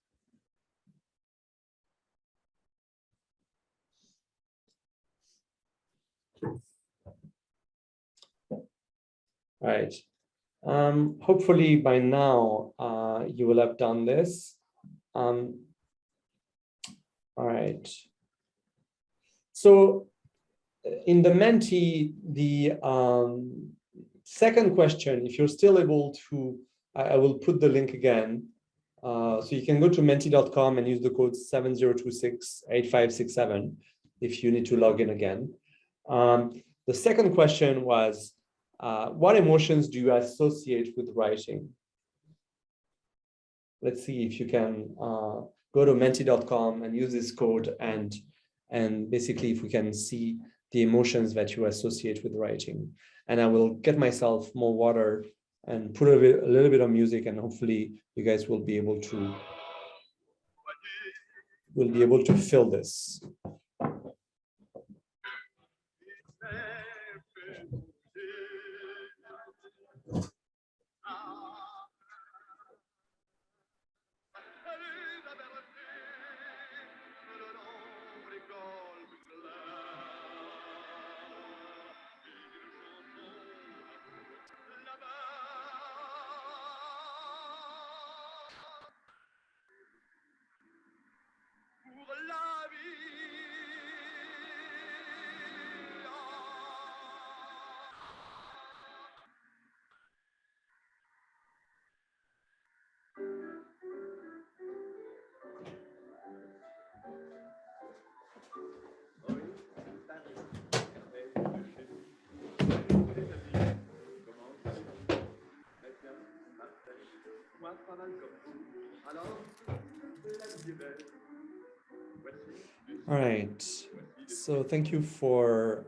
All right. Hopefully by now you will have done this. All right. So in the Menti, the second question, if you're still able to, I will put the link again. So you can go to menti.com and use the code 70268567 if you need to log in again. The second question was, what emotions do you associate with writing? Let's see if you can go to menti.com and use this code and basically if we can see the emotions that you associate with writing. And I will get myself more water and put a little bit of music, and hopefully you guys will be able to fill this. All right, so thank you for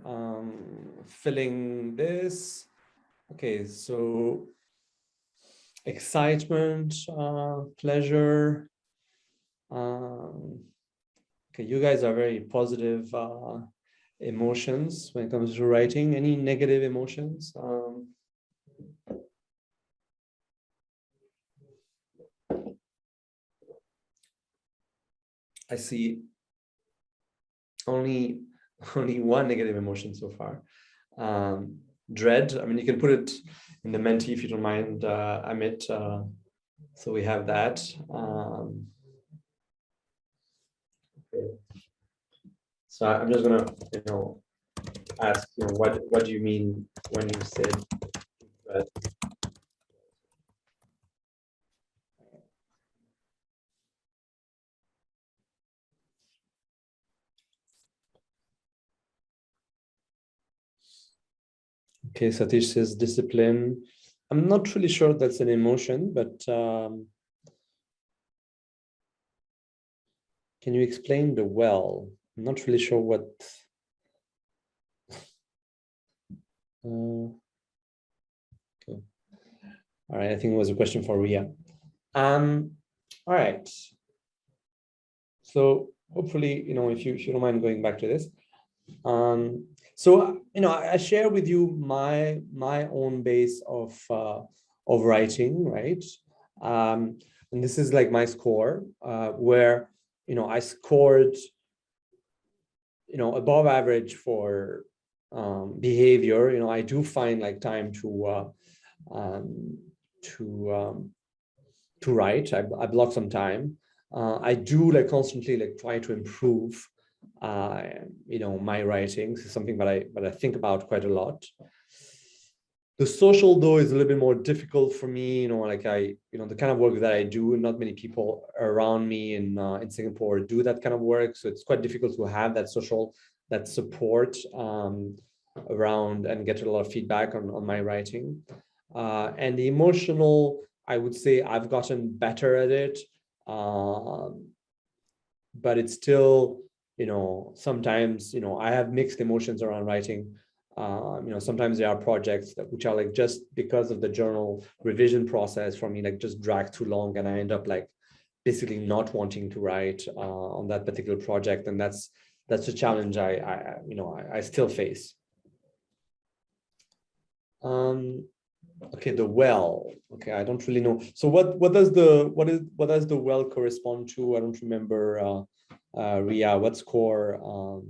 filling this. Okay, so excitement, pleasure. Okay, you guys are very positive emotions when it comes to writing. Any negative emotions? I see only one negative emotion so far. Dread. I mean, you can put it in the Menti if you don't mind, Amit. So we have that. Okay. So I'm just gonna, ask you, what do you mean when you said dread? Okay, Satish says discipline. I'm not really sure that's an emotion, but can you explain the well? I'm not really sure what. Okay. All right, I think it was a question for Ria. All right. So hopefully, if you don't mind going back to this. So I share with you my own base of writing, right? And this is like my score, where I scored above average for behavior. I do find like time to write. I block some time. I do like constantly like try to improve my writing. This is something that I think about quite a lot. The social, though, is a little bit more difficult for me. The kind of work that I do, not many people around me in Singapore do that kind of work. So it's quite difficult to have that social, that support around and get a lot of feedback on my writing. And the emotional, I would say I've gotten better at it. But it's still, sometimes, I have mixed emotions around writing. Sometimes there are projects which are like, just because of the journal revision process for me, like just drag too long, and I end up like basically not wanting to write on that particular project, and that's a challenge I still face. Okay, the well. Okay, I don't really know. So what does the well correspond to? I don't remember. Ria, what score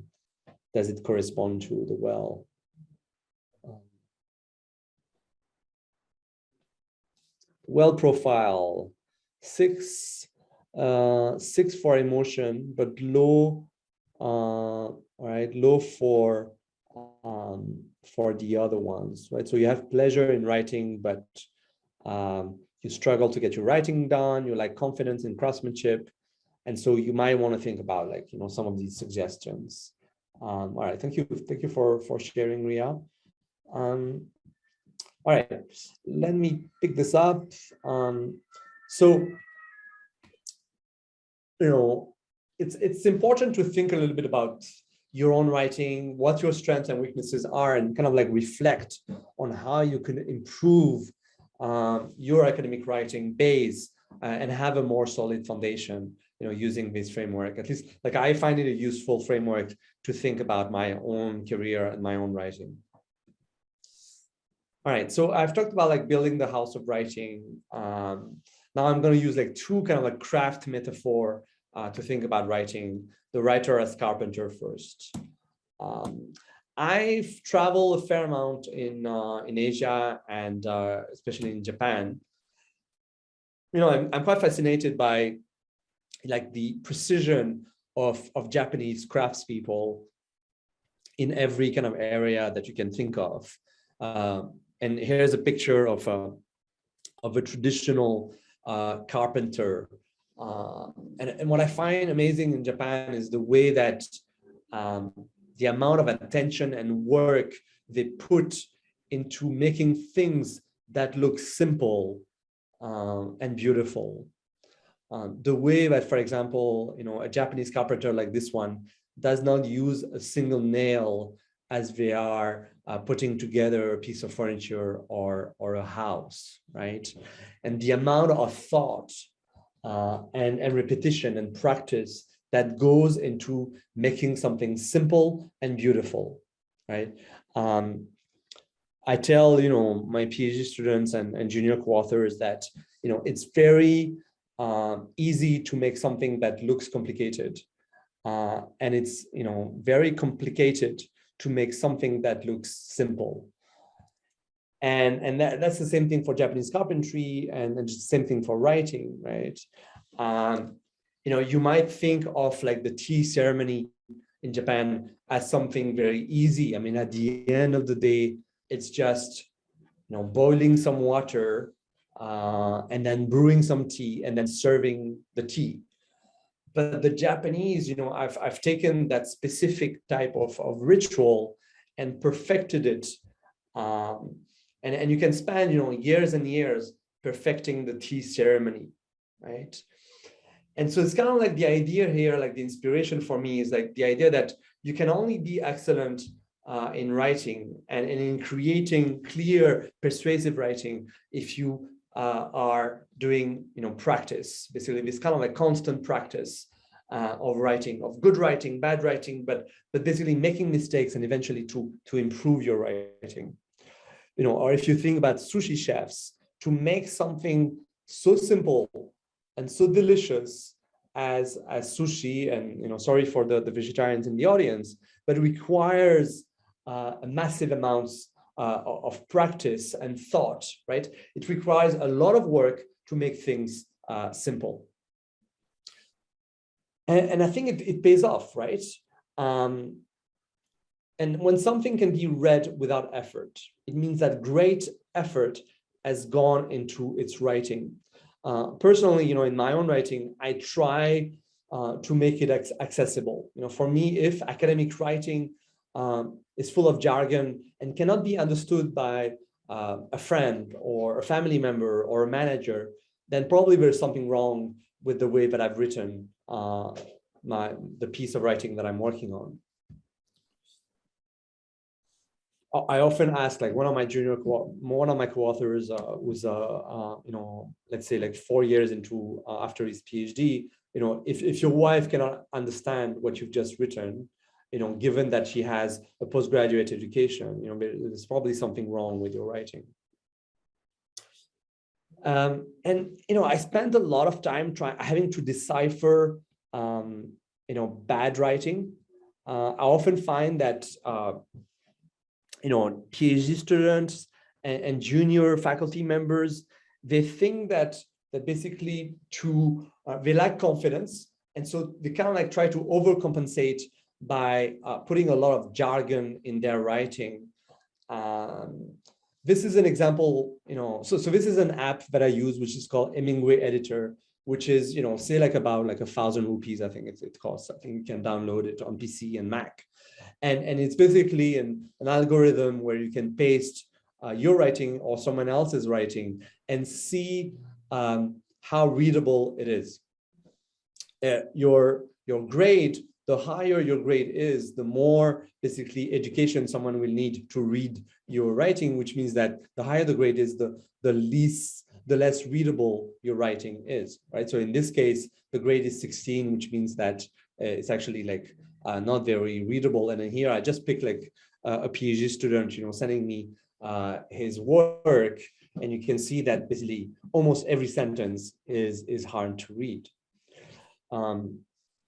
does it correspond to, the well? Well profile, 6 for emotion, but low, all right, low for the other ones, right? So you have pleasure in writing, but you struggle to get your writing done. You like confidence in craftsmanship, and so you might want to think about, like, some of these suggestions. All right, thank you for sharing, Ria. All right, let me pick this up. So, it's important to think a little bit about your own writing, what your strengths and weaknesses are, and kind of like reflect on how you can improve your academic writing base and have a more solid foundation, using this framework. At least, like, I find it a useful framework to think about my own career and my own writing. All right, so I've talked about, like, building the house of writing. Now I'm going to use, like, two kind of like craft metaphor to think about writing. The writer as carpenter first. I've traveled a fair amount in Asia and especially in Japan. I'm quite fascinated by, like, the precision of Japanese craftspeople in every kind of area that you can think of. And here's a picture of a traditional carpenter. And what I find amazing in Japan is the way that the amount of attention and work they put into making things that look simple and beautiful. The way that, for example, a Japanese carpenter like this one does not use a single nail as they are putting together a piece of furniture or a house, right? And the amount of thought and repetition and practice that goes into making something simple and beautiful, right? I tell, my PhD students and junior co-authors that, it's very easy to make something that looks complicated. And it's, very complicated to make something that looks simple. And that's the same thing for Japanese carpentry, and the same thing for writing, right? You might think of, like, the tea ceremony in Japan as something very easy. I mean, at the end of the day, it's just, boiling some water and then brewing some tea and then serving the tea. But the Japanese, I've taken that specific type of ritual and perfected it. And you can spend, years and years perfecting the tea ceremony, right? And so it's kind of like the idea here, like the inspiration for me is like the idea that you can only be excellent in writing and in creating clear, persuasive writing if you are doing, practice, basically this kind of like constant practice of writing, of good writing, bad writing, but basically making mistakes and eventually to improve your writing. Or if you think about sushi chefs, to make something so simple and so delicious as sushi, and sorry for the vegetarians in the audience, but it requires a massive amounts of practice and thought, right? It requires a lot of work to make things simple. And I think it pays off, right? And when something can be read without effort, it means that great effort has gone into its writing. Personally, in my own writing, I try to make it accessible. For me, if academic writing is full of jargon and cannot be understood by a friend or a family member or a manager, then probably there's something wrong with the way that I've written the piece of writing that I'm working on. I often ask, like one of my co-authors was, let's say like 4 years into after his PhD, if your wife cannot understand what you've just written, given that she has a postgraduate education, there's probably something wrong with your writing. And I spent a lot of time having to decipher, bad writing. I often find that PhD students and junior faculty members, they think that basically they lack confidence, and so they kind of like try to overcompensate by putting a lot of jargon in their writing. This is an example, so this is an app that I use, which is called Hemingway Editor, which is, say like about like 1,000 rupees, I think it costs. I think you can download it on PC and Mac. And it's basically an algorithm where you can paste your writing or someone else's writing and see how readable it is. Your grade, the higher your grade is, the more basically education someone will need to read your writing, which means that the higher the grade is, the less readable your writing is, right? So in this case, the grade is 16, which means that it's actually like not very readable. And then here I just picked like a PhD student, sending me his work, and you can see that basically almost every sentence is hard to read.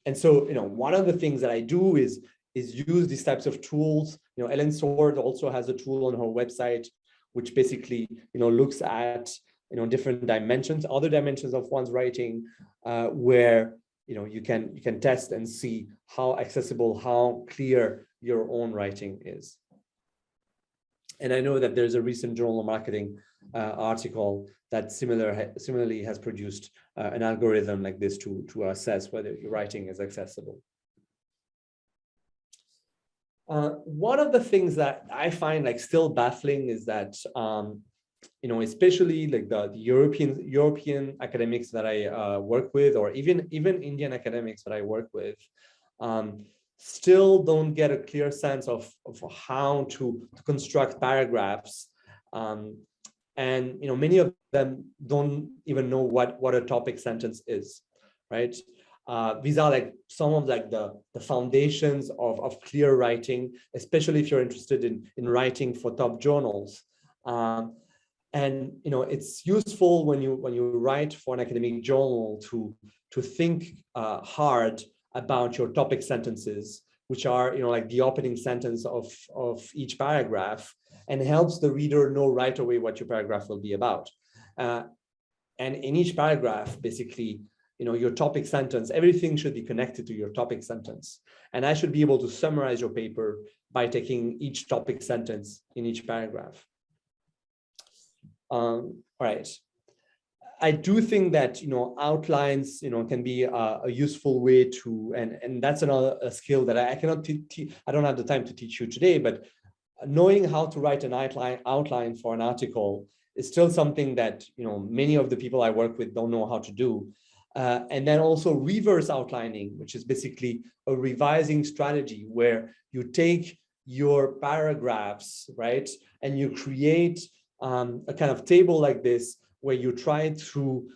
And so, one of the things that I do is use these types of tools. Ellen Sword also has a tool on her website, which basically, looks at, different dimensions, other dimensions of one's writing, where, you can test and see how accessible, how clear your own writing is. And I know that there's a recent Journal of Marketing article that similarly has produced an algorithm like this to assess whether your writing is accessible. One of the things that I find like still baffling is that, especially like the European academics that I work with, or even Indian academics that I work with, still don't get a clear sense of how to construct paragraphs. And many of them don't even know what a topic sentence is, right? These are like some of like the foundations of clear writing, especially if you're interested in writing for top journals. And it's useful when you write for an academic journal to think hard about your topic sentences, which are like the opening sentence of each paragraph, and helps the reader know right away what your paragraph will be about. And in each paragraph, basically, your topic sentence, everything should be connected to your topic sentence. And I should be able to summarize your paper by taking each topic sentence in each paragraph. All right. I do think that outlines can be a useful way to, and that's another skill that I cannot I don't have the time to teach you today, but knowing how to write an outline for an article is still something that many of the people I work with don't know how to do. And then also reverse outlining, which is basically a revising strategy where you take your paragraphs, right, and you create a kind of table like this, where you try to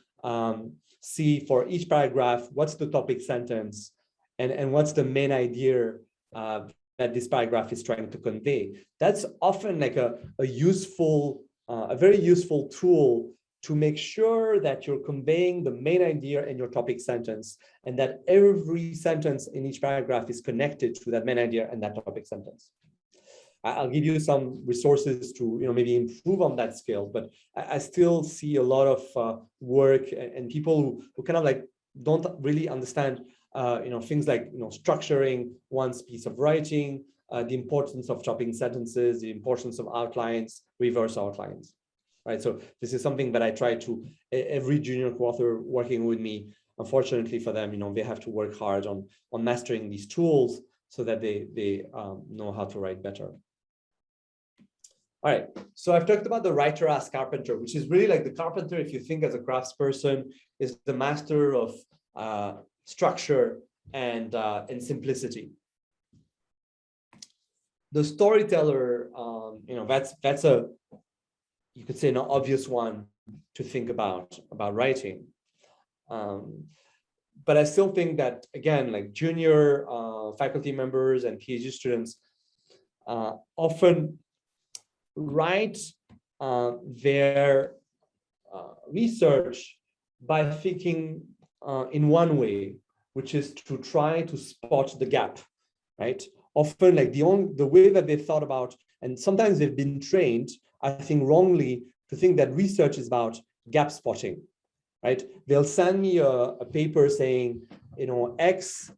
see for each paragraph, what's the topic sentence and what's the main idea that this paragraph is trying to convey. That's often like a very useful tool to make sure that you're conveying the main idea in your topic sentence, and that every sentence in each paragraph is connected to that main idea and that topic sentence. I'll give you some resources to maybe improve on that skill, but I still see a lot of work and people who kind of like don't really understand things like structuring one's piece of writing, the importance of topic sentences, the importance of outlines, reverse outlines, right? So this is something that I try to, every junior co-author working with me, unfortunately for them, they have to work hard on mastering these tools so that they know how to write better. All right, so I've talked about the writer as carpenter, which is really like the carpenter, if you think as a craftsperson, is the master of structure and simplicity. the storyteller, that's a, you could say, an obvious one to think about writing. But I still think that, again, like junior faculty members and PhD students often write their research by thinking in one way, which is to try to spot the gap, right? Often, like the way that they thought about, and sometimes they've been trained, I think wrongly, to think that research is about gap spotting, right? They'll send me a paper saying, X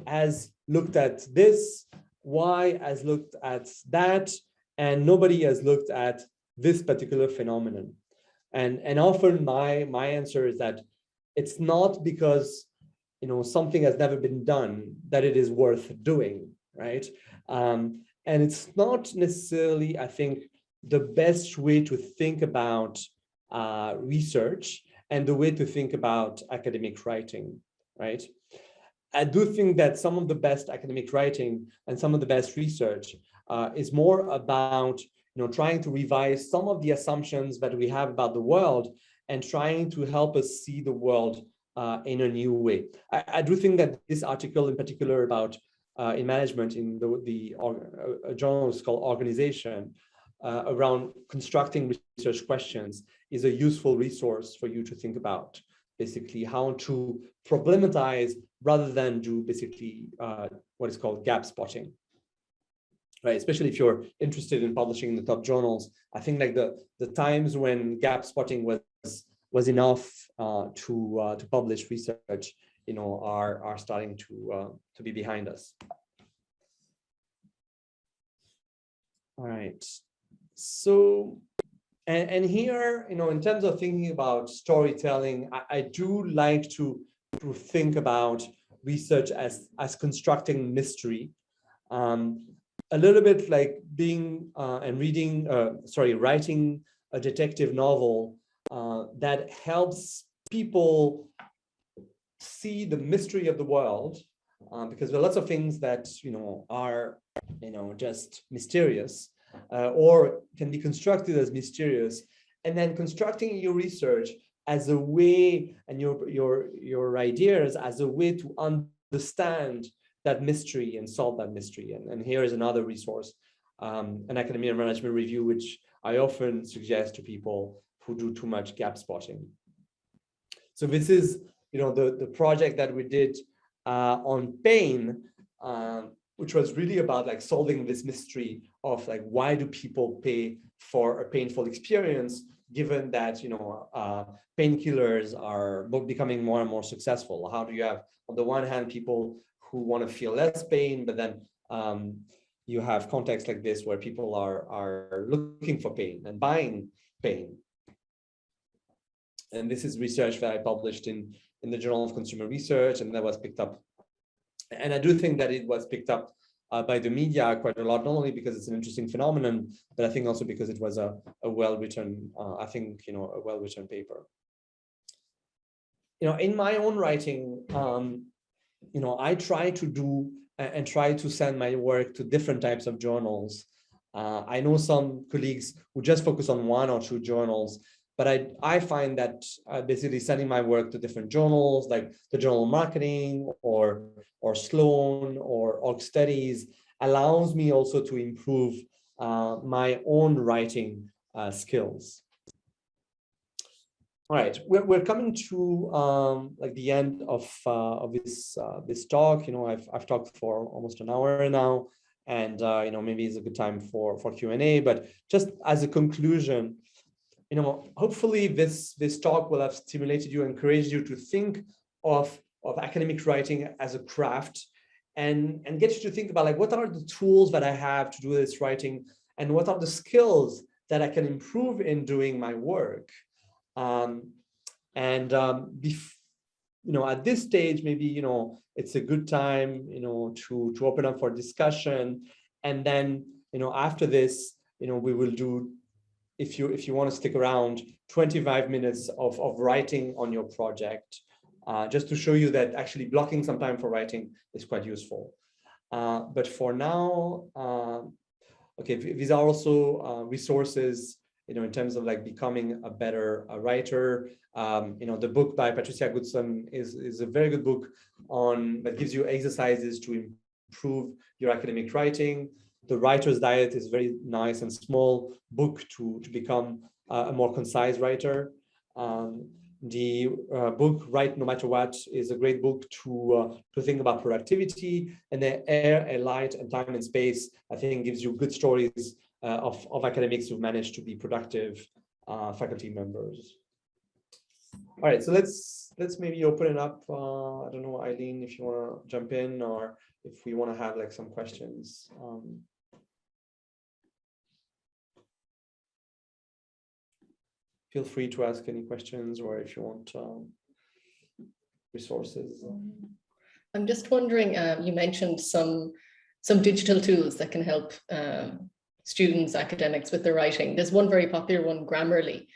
has looked at this, Y has looked at that, and nobody has looked at this particular phenomenon. And often my answer is that it's not because something has never been done that it is worth doing, right? And it's not necessarily, I think, the best way to think about research and the way to think about academic writing, right? I do think that some of the best academic writing and some of the best research is more about trying to revise some of the assumptions that we have about the world and trying to help us see the world in a new way. I do think that this article in particular about in management in a journal is called Organization around constructing research questions is a useful resource for you to think about, basically how to problematize rather than do basically what is called gap spotting. Right, especially if you're interested in publishing in the top journals, I think like the times when gap spotting was enough to publish research, are starting to be behind us. All right, so and here, in terms of thinking about storytelling, I do like to think about research as constructing mystery. A little bit like being and reading, writing a detective novel that helps people see the mystery of the world, because there are lots of things that are just mysterious or can be constructed as mysterious, and then constructing your research as a way and your ideas as a way to understand that mystery and solve that mystery. And here is another resource, an academia management review, which I often suggest to people who do too much gap spotting. So this is, the project that we did on pain, which was really about like solving this mystery of like, why do people pay for a painful experience, given that, painkillers are becoming more and more successful? How do you have, on the one hand, people who want to feel less pain, but then you have contexts like this where people are looking for pain and buying pain. And this is research that I published in the Journal of Consumer Research, and that was picked up. And I do think that it was picked up by the media quite a lot, not only because it's an interesting phenomenon, but I think also because it was a well-written, a well-written paper. In my own writing, I try to do and try to send my work to different types of journals. I know some colleagues who just focus on one or two journals, but I find that basically sending my work to different journals, like the Journal of Marketing or Sloan or Org Studies, allows me also to improve my own writing skills. All right, we're coming to like the end of this talk. I've talked for almost an hour now, and maybe it's a good time for Q&A. But just as a conclusion, hopefully this talk will have stimulated you, encouraged you to think of academic writing as a craft, and get you to think about like, what are the tools that I have to do this writing, and what are the skills that I can improve in doing my work. At this stage, maybe it's a good time to open up for discussion, and then after this we will do, if you want to stick around, 25 minutes of writing on your project, just to show you that actually blocking some time for writing is quite useful. But for now, okay, these are also resources, in terms of like becoming a better writer. The book by Patricia Goodson is a very good book that gives you exercises to improve your academic writing. The Writer's Diet is a very nice and small book to become a more concise writer. The book Write No Matter What is a great book to think about productivity, and the Air, a Light, and Time and Space, I think, gives you good stories of academics who've managed to be productive faculty members. All right, so let's maybe open it up. I don't know, Eileen, if you want to jump in, or if we want to have like some questions. Feel free to ask any questions, or if you want resources. I'm just wondering, you mentioned some digital tools that can help students, academics with their writing. There's one very popular one, Grammarly.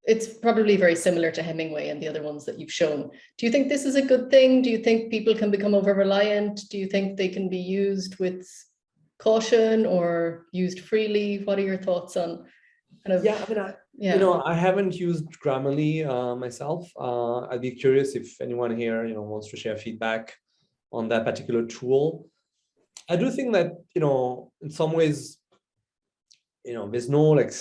It's probably very similar to Hemingway and the other ones that you've shown. Do you think this is a good thing? Do you think people can become over-reliant? Do you think they can be used with caution or used freely? What are your thoughts on kind of? Yeah, I mean, I haven't used Grammarly myself. I'd be curious if anyone here, wants to share feedback on that particular tool. I do think that, in some ways, there's no like,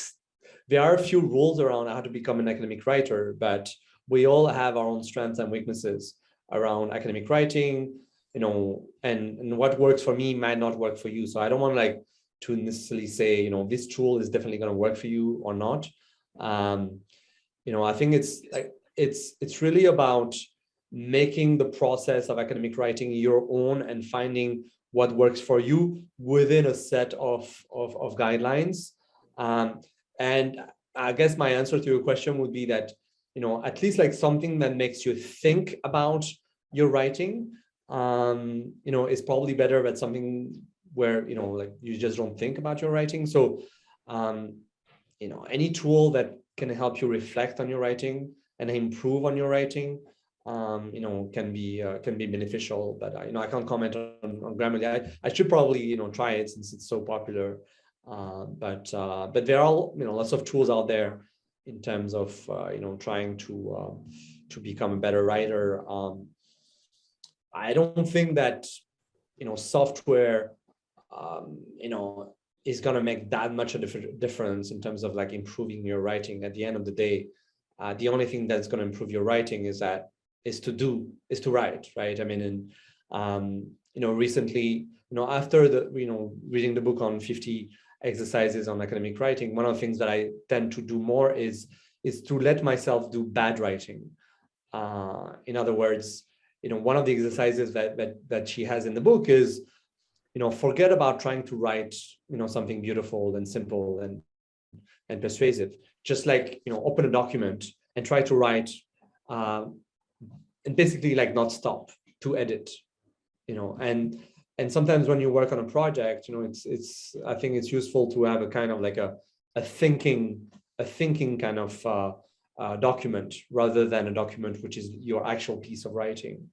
there are a few rules around how to become an academic writer, but we all have our own strengths and weaknesses around academic writing, and what works for me might not work for you. So I don't want to necessarily say, this tool is definitely going to work for you or not. I think it's really about making the process of academic writing your own and finding what works for you within a set of guidelines. And I guess my answer to your question would be that, at least like something that makes you think about your writing, is probably better than something where, you just don't think about your writing. So, any tool that can help you reflect on your writing and improve on your writing, can be beneficial. But I can't comment on Grammarly. I should probably try it since it's so popular. But there are lots of tools out there in terms of trying to become a better writer. I don't think that software is going to make that much of a difference in terms of like improving your writing. At the end of the day, the only thing that's going to improve your writing is to write, right? I mean, and recently, after reading the book on 50 exercises on academic writing, one of the things that I tend to do more is to let myself do bad writing. In other words, one of the exercises that she has in the book is, forget about trying to write, something beautiful and simple and persuasive. Just open a document and try to write, and basically not stop to edit, and sometimes when you work on a project, I think it's useful to have a kind of like a thinking kind of document rather than a document which is your actual piece of writing,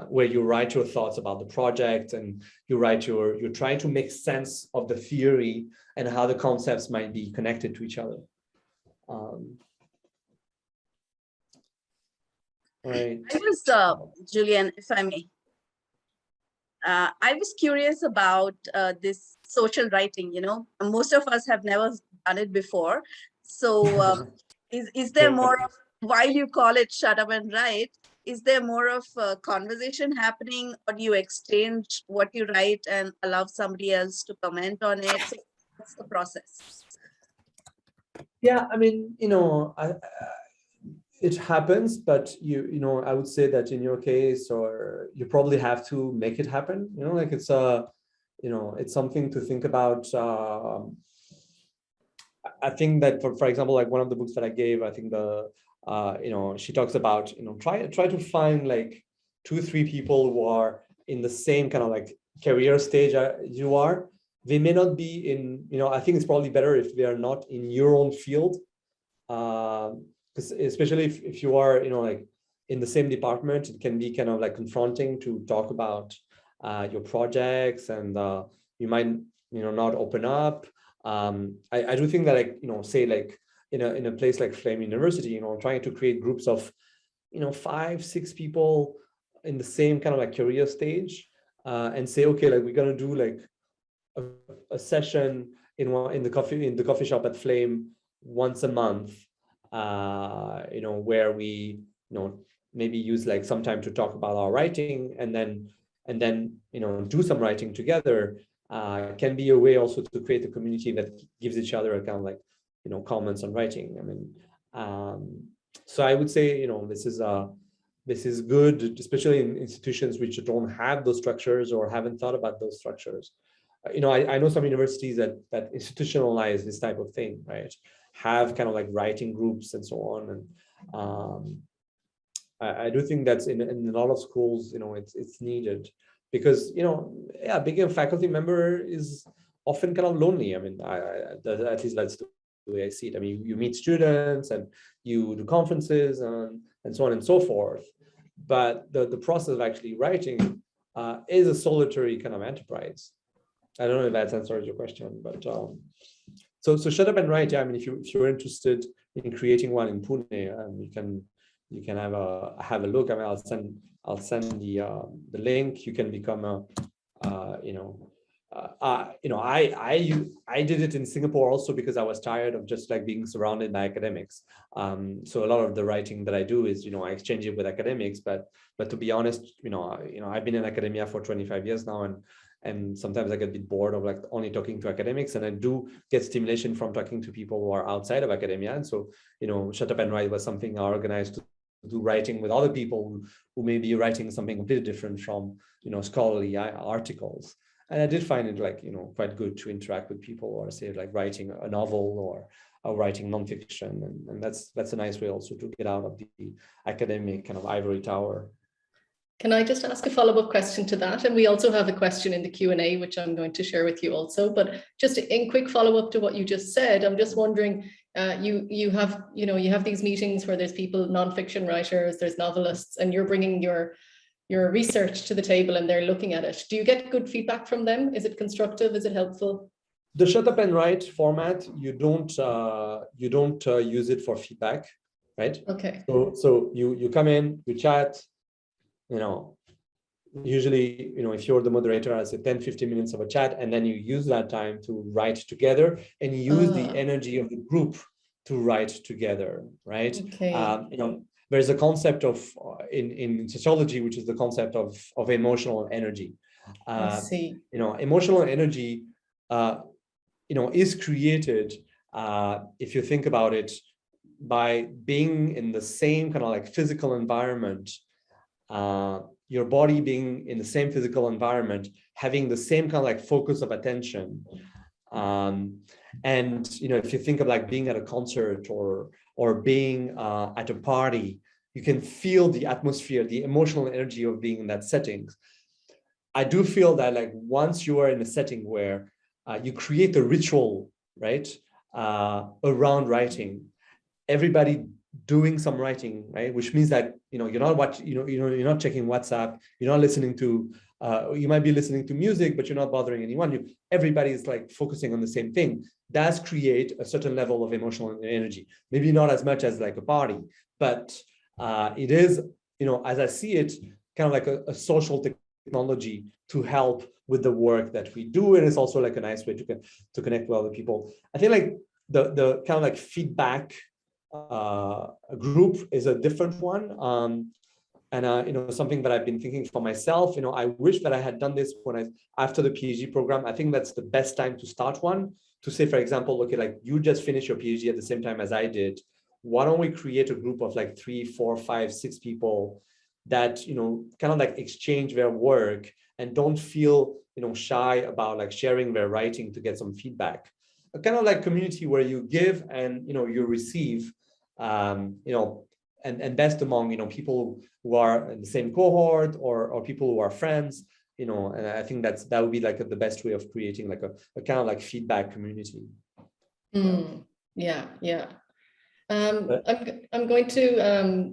where you write your thoughts about the project and you're trying to make sense of the theory and how the concepts might be connected to each other. Right. I was, Julian, if I may. I was curious about this social writing. Most of us have never done it before. So is there more of, while you call it shut up and write, is there more of a conversation happening, or do you exchange what you write and allow somebody else to comment on it? So what's the process? Yeah, I mean, it happens, but I would say that in your case, or you probably have to make it happen. It's it's something to think about. I think that for example, like one of the books that I gave, I think she talks about try to find like 2-3 people who are in the same kind of like career stage you are. They may not be in, I think it's probably better if they are not in your own field. Because especially if you are, like in the same department, it can be kind of like confronting to talk about your projects, and you might not open up. I do think that, like, say like in a place like Flame University, trying to create groups of 5-6 people in the same kind of like career stage, and say, okay, like we're gonna do like a session in the coffee shop at Flame once a month, where we maybe use like some time to talk about our writing, and then do some writing together, can be a way also to create a community that gives each other a kind of like comments on writing. I mean, so I would say this is good, especially in institutions which don't have those structures or haven't thought about those structures. I know some universities that institutionalize this type of thing, right? Have kind of like writing groups and so on. And I do think that's in a lot of schools, it's needed, because, being a faculty member is often kind of lonely. I mean, at least that's the way I see it. I mean, you meet students and you do conferences and so on and so forth. But the process of actually writing is a solitary kind of enterprise. I don't know if that answers your question, but so Shut Up and Write. Yeah, I mean, if you're interested in creating one in Pune, you can have a look. I mean, I'll send the link. You can become I did it in Singapore also because I was tired of just like being surrounded by academics. So a lot of the writing that I do is, I exchange it with academics, but to be honest, I've been in academia for 25 years now, and sometimes I get a bit bored of like only talking to academics, and I do get stimulation from talking to people who are outside of academia. And so, Shut Up and Write was something I organized to do writing with other people who may be writing something completely different from, scholarly articles. And I did find it like, quite good to interact with people, or say like writing a novel or writing nonfiction. And that's a nice way also to get out of the academic kind of ivory tower. Can I just ask a follow-up question to that? And we also have a question in the Q&A, which I'm going to share with you also. But just in quick follow-up to what you just said, I'm just wondering, you have these meetings where there's people, nonfiction writers, there's novelists, and you're bringing your research to the table and they're looking at it. Do you get good feedback from them? Is it constructive? Is it helpful? The Shut Up and Write format, you don't use it for feedback, right? Okay. So you come in, you chat. Usually, if you're the moderator, I say 10-15 minutes of a chat, and then you use that time to write together and use the energy of the group to write together, right? Okay. There's a concept of in sociology, which is the concept of emotional energy. I see. Emotional energy, is created, if you think about it, by being in the same kind of like physical environment. Your body being in the same physical environment, having the same kind of like focus of attention. And, if you think of like being at a concert or being at a party, you can feel the atmosphere, the emotional energy of being in that setting. I do feel that like once you are in a setting where you create a ritual, right, around writing, everybody doing some writing, right, which means that you're not watching, you're not checking WhatsApp, you're not listening to, you might be listening to music, but you're not bothering anyone. Everybody is like focusing on the same thing. Does create a certain level of emotional energy. Maybe not as much as like a party, but it is, as I see it, kind of like a social technology to help with the work that we do, and it's also like a nice way to connect with other people. I think like the kind of like feedback group is a different one, and something that I've been thinking for myself. I wish that I had done this after the PhD program. I think that's the best time to start one. To say, for example, okay, like you just finished your PhD at the same time as I did. Why don't we create a group of like 3, 4, 5, 6 people that kind of like exchange their work and don't feel shy about like sharing their writing to get some feedback. A kind of like community where you give and you receive. And best among people who are in the same cohort or people who are friends, and I think that would be like the best way of creating like a kind of like feedback community. Yeah. I'm going to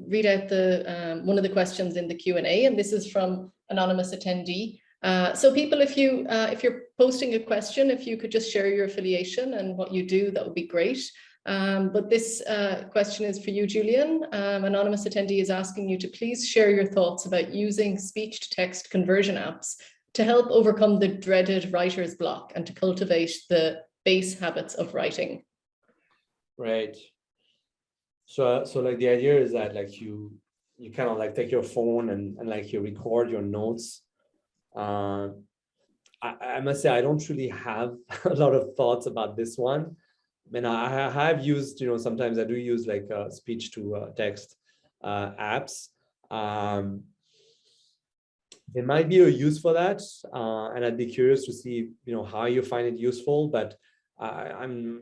read out the one of the questions in the Q&A, and this is from anonymous attendee. So people, if you're posting a question, if you could just share your affiliation and what you do, that would be great. But this question is for you, Julian. Anonymous attendee is asking you to please share your thoughts about using speech-to-text conversion apps to help overcome the dreaded writer's block and to cultivate the base habits of writing. Right. So like the idea is that like you kind of like take your phone and like you record your notes. I must say I don't really have a lot of thoughts about this one. I mean, I have used, sometimes I do use like speech to text apps. There might be a use for that, and I'd be curious to see, how you find it useful. But I'm,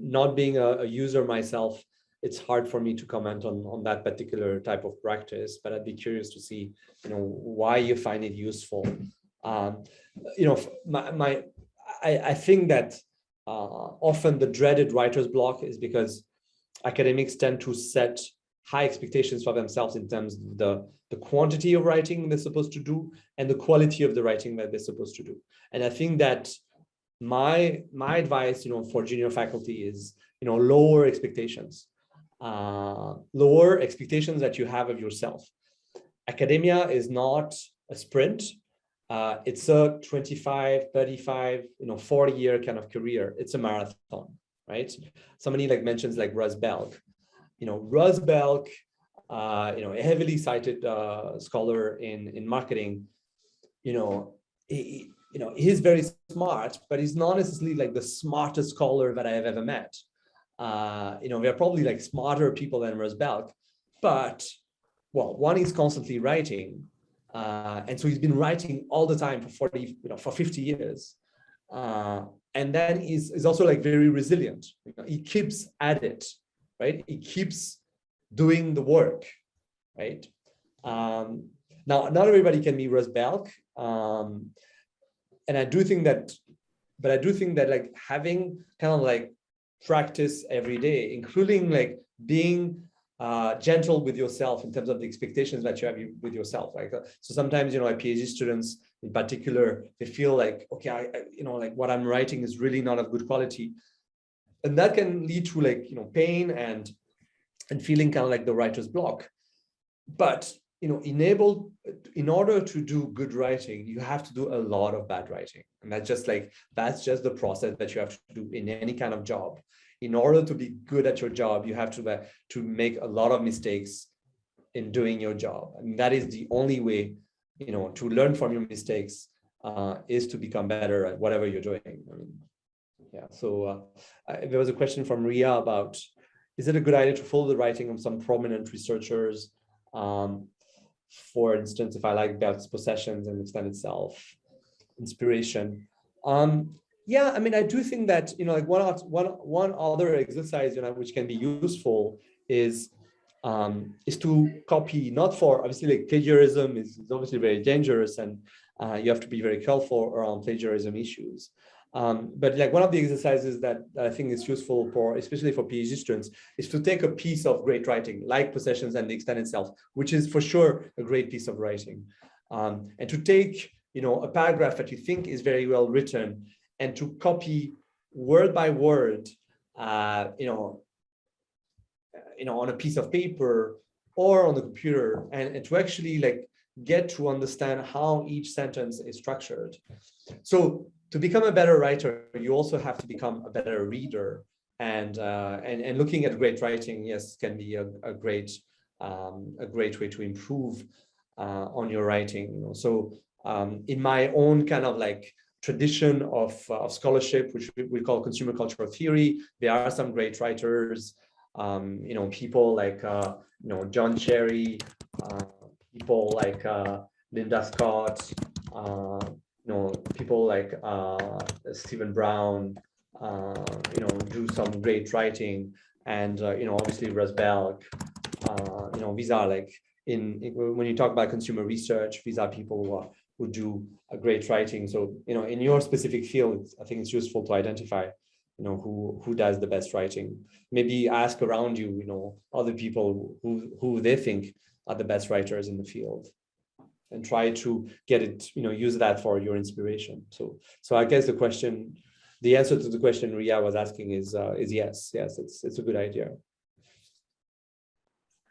not being a user myself, it's hard for me to comment on that particular type of practice. But I'd be curious to see, why you find it useful. I think that often the dreaded writer's block is because academics tend to set high expectations for themselves in terms of the quantity of writing they're supposed to do and the quality of the writing that they're supposed to do. And I think that my advice, for junior faculty is, lower expectations. Lower expectations that you have of yourself. Academia is not a sprint. It's a 25, 35, 40-year kind of career. It's a marathon, right? Somebody like mentions like Russ Belk. Russ Belk, a heavily cited scholar in marketing, he's very smart, but he's not necessarily like the smartest scholar that I have ever met. There are probably like smarter people than Russ Belk, but one is constantly writing. And so he's been writing all the time for 50 years. And then he's also like very resilient. He keeps at it, right? He keeps doing the work, right? Now, not everybody can be Russ Belk. And I do think that like having kind of like practice every day, including like being gentle with yourself in terms of the expectations that you have with yourself. Like, so sometimes, like PhD students in particular, they feel like, okay, like what I'm writing is really not of good quality. And that can lead to like, pain and feeling kind of like the writer's block. But, in order to do good writing, you have to do a lot of bad writing. And that's just the process that you have to do in any kind of job. In order to be good at your job, you have to make a lot of mistakes in doing your job. And that is the only way, to learn from your mistakes is to become better at whatever you're doing. So there was a question from Ria about, is it a good idea to follow the writing of some prominent researchers? For instance, if I like Belk's Possessions and Extended Self, Inspiration. Yeah, I mean, I do think that, like one other exercise, which can be useful is to copy, not for, obviously, like plagiarism is obviously very dangerous, and you have to be very careful around plagiarism issues. But like one of the exercises that I think is useful especially for PhD students, is to take a piece of great writing, like Possessions and the Extended Self, which is for sure a great piece of writing, and to take, a paragraph that you think is very well written, and to copy word by word, on a piece of paper or on the computer, and to actually like get to understand how each sentence is structured. So to become a better writer, you also have to become a better reader, and looking at great writing, yes, can be a great way to improve on your writing. So in my own kind of like tradition of scholarship, which we call consumer cultural theory, there are some great writers, people like John Cherry, people like Linda Scott, people like Stephen Brown, do some great writing, and obviously Russ Belk. These are like when you talk about consumer research, these are people who do a great writing. So in your specific field, I think it's useful to identify who does the best writing. Maybe ask around you, other people who they think are the best writers in the field. and try to get it, use that for your inspiration. So I guess the answer to the question Ria was asking is yes, it's a good idea.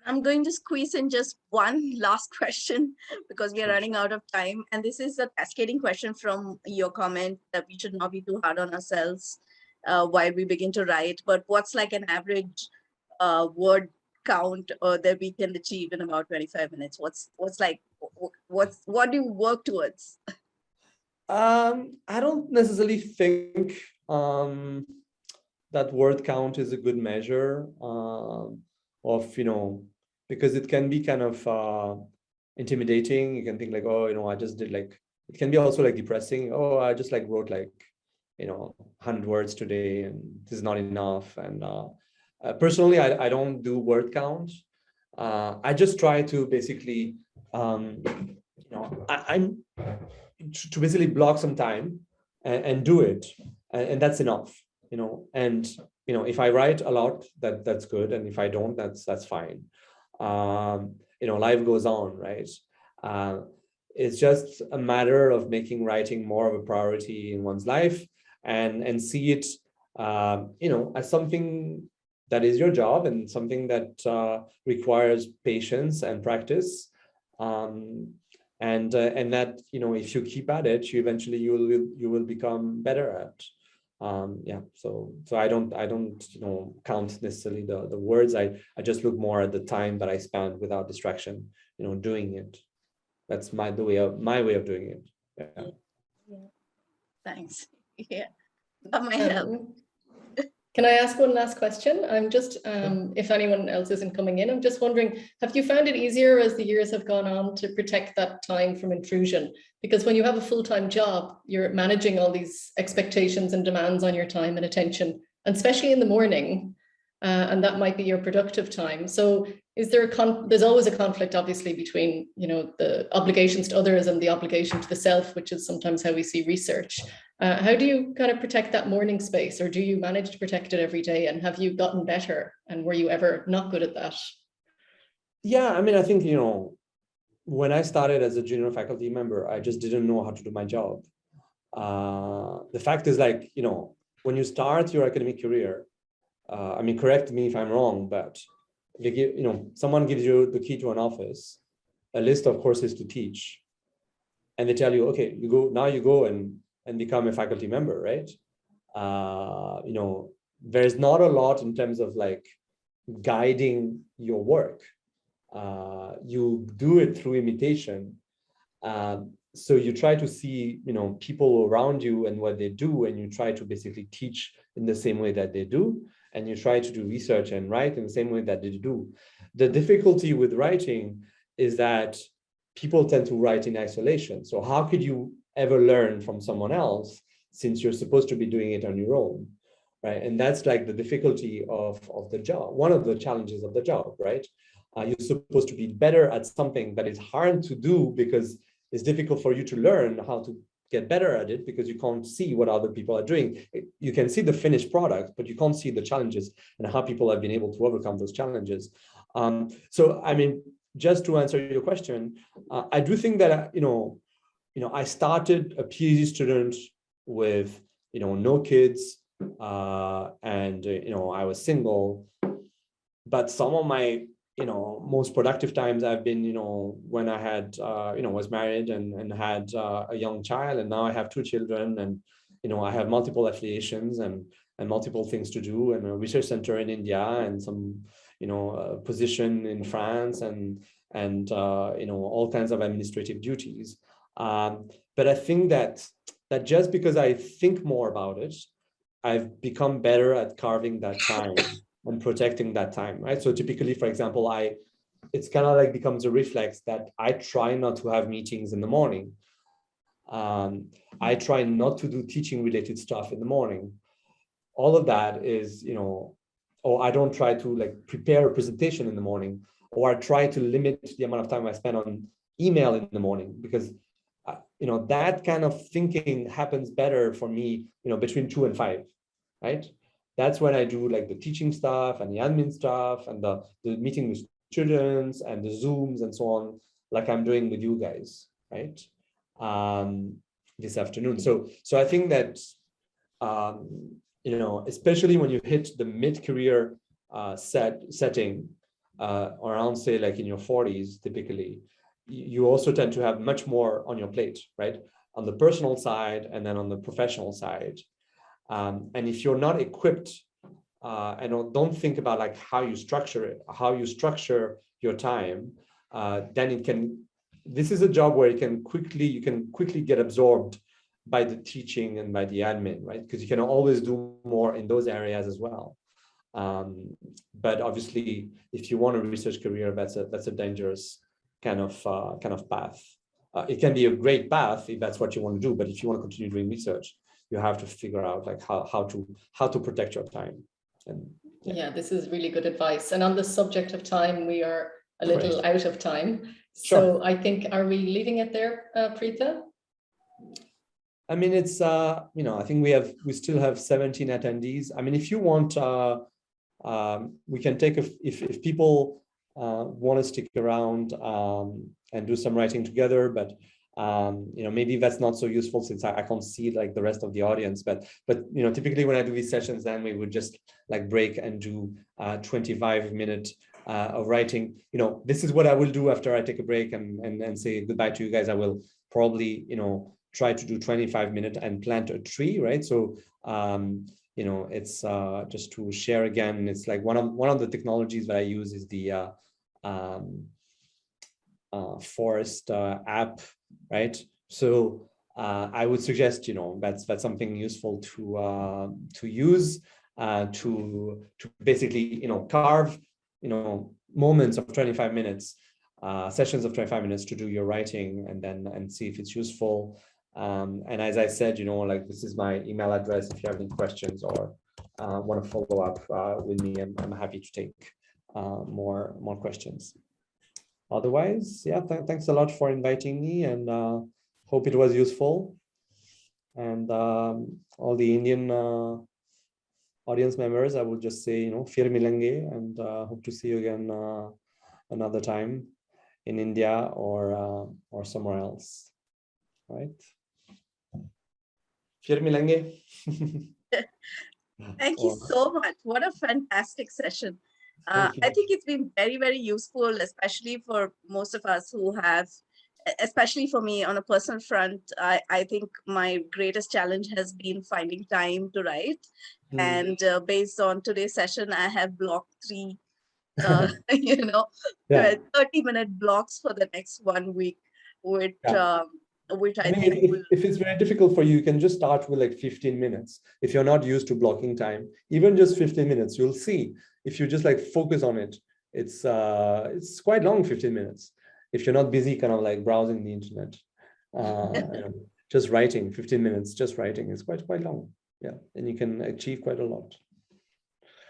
I'm going to squeeze in just one last question because we are running out of time. And this is a cascading question from your comment that we should not be too hard on ourselves while we begin to write. But what's like an average word count that we can achieve in about 25 minutes? What do you work towards? I don't necessarily think that word count is a good measure of, because it can be kind of intimidating. You can think like, oh, I just did like, it can be also like depressing. Oh, I just like wrote like, 100 words today and this is not enough. And personally, I don't do word count. I just try to basically, I'm to basically block some time and do it. And that's enough, and, if I write a lot, that's good. And if I don't, that's fine. Life goes on, right? It's just a matter of making writing more of a priority in one's life and see it, as something that is your job and something that requires patience and practice. And that, if you keep at it, you will become better at. So I don't count necessarily the words. I just look more at the time that I spend without distraction, doing it. That's my way of doing it. Yeah. Thanks. Yeah, that might help. Can I ask one last question? I'm just, if anyone else isn't coming in, I'm just wondering, have you found it easier as the years have gone on to protect that time from intrusion? Because when you have a full-time job, you're managing all these expectations and demands on your time and attention, and especially in the morning, and that might be your productive time. So is there there's always a conflict, obviously, between, the obligations to others and the obligation to the self, which is sometimes how we see research. How do you kind of protect that morning space, or do you manage to protect it every day? And have you gotten better? And were you ever not good at that? Yeah, I mean, I think, when I started as a junior faculty member, I just didn't know how to do my job. The fact is, like, when you start your academic career, I mean, correct me if I'm wrong, but someone gives you the key to an office, a list of courses to teach, and they tell you, okay, you go and become a faculty member, right? There's not a lot in terms of like guiding your work. You do it through imitation. So you try to see, people around you and what they do, and you try to basically teach in the same way that they do, and you try to do research and write in the same way that they do. The difficulty with writing is that people tend to write in isolation. So how could you ever learn from someone else since you're supposed to be doing it on your own, right? And that's like the difficulty of the job, one of the challenges of the job, right? You're supposed to be better at something that is hard to do because it's difficult for you to learn how to get better at it, because you can't see what other people are doing. You can see the finished product, but you can't see the challenges and how people have been able to overcome those challenges. So, I mean, just to answer your question, I do think that, I started a PhD student with, no kids, and, I was single, but some of my, most productive times I've been, when I had, was married and had a young child, and now I have 2 children, and, I have multiple affiliations and multiple things to do, and a research center in India, and some, position in France, and all kinds of administrative duties. But I think that just because I think more about it, I've become better at carving that time and protecting that time, right? So typically, for example, it's kind of like becomes a reflex that I try not to have meetings in the morning. I try not to do teaching related stuff in the morning. All of that is, or I don't try to like prepare a presentation in the morning, or I try to limit the amount of time I spend on email in the morning, because that kind of thinking happens better for me, between 2 and 5, right? That's when I do like the teaching stuff and the admin stuff and the meeting with students and the Zooms and so on. like I'm doing with you guys, right? This afternoon. So I think that, especially when you hit the mid-career setting, around, say, like in your 40s, typically, you also tend to have much more on your plate, right? On the personal side and then on the professional side. And if you're not equipped, and don't think about like how you structure your time, then this is a job where you can quickly get absorbed by the teaching and by the admin, right? Because you can always do more in those areas as well. But obviously, if you want a research career, that's a dangerous kind of path. It can be a great path if that's what you want to do, but if you want to continue doing research, you have to figure out like how to protect your time. And yeah, this is really good advice. And on the subject of time, we are a little out of time. Sure. So I think, are we leaving it there, Preetha? I mean, it's I think we still have 17 attendees. I mean, if you want, we can take if people want to stick around and do some writing together, but maybe that's not so useful since I can't see like the rest of the audience. But typically when I do these sessions, then we would just like break and do 25 minutes of writing. This is what I will do after I take a break and say goodbye to you guys. I will probably try to do 25 minutes and plant a tree, right? So it's just to share again, it's like one of the technologies that I use is the forest app, right? So I would suggest that's something useful to use to basically carve moments of 25 minutes, sessions of 25 minutes to do your writing, and see if it's useful. And as I said, like this is my email address. If you have any questions or want to follow up with me, I'm happy to take more questions. Otherwise, yeah, thanks a lot for inviting me, and hope it was useful. And all the Indian audience members, I will just say, Fir milenge, and hope to see you again another time in India or somewhere else, right? Fir milenge. Thank you so much. What a fantastic session. I think it's been very, very useful, especially for most of us who have, especially for me on a personal front. I think my greatest challenge has been finding time to write. And based on today's session, I have blocked 3, 30-minute blocks for the next 1 week, which I think if it's very difficult for you, you can just start with like 15 minutes. If you're not used to blocking time, even just 15 minutes, you'll see if you just like focus on it, it's quite long, 15 minutes. If you're not busy kind of like browsing the internet, just writing 15 minutes, just writing is quite long. Yeah, and you can achieve quite a lot.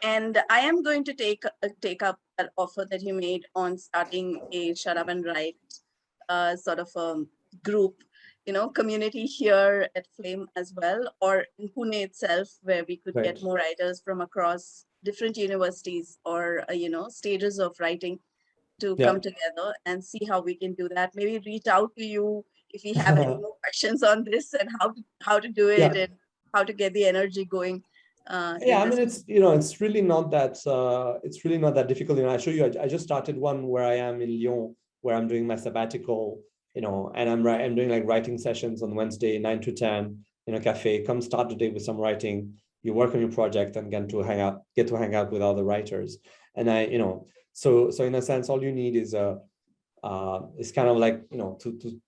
And I am going to take up that offer that you made on starting a Shut Up and Write sort of group, community here at Flame as well, or in Pune itself, where we could get more writers from across different universities or, stages of writing to come together and see how we can do that. Maybe reach out to you if you have any more questions on this and how to do it and how to get the energy going. I mean, it's really not that difficult. I show you, I just started one where I am in Lyon, where I'm doing my sabbatical, and I'm doing like writing sessions on Wednesday, 9 to 10 in a cafe. Come start the day with some writing. You work on your project and get to hang out with other writers. And so in a sense, all you need is kind of like, to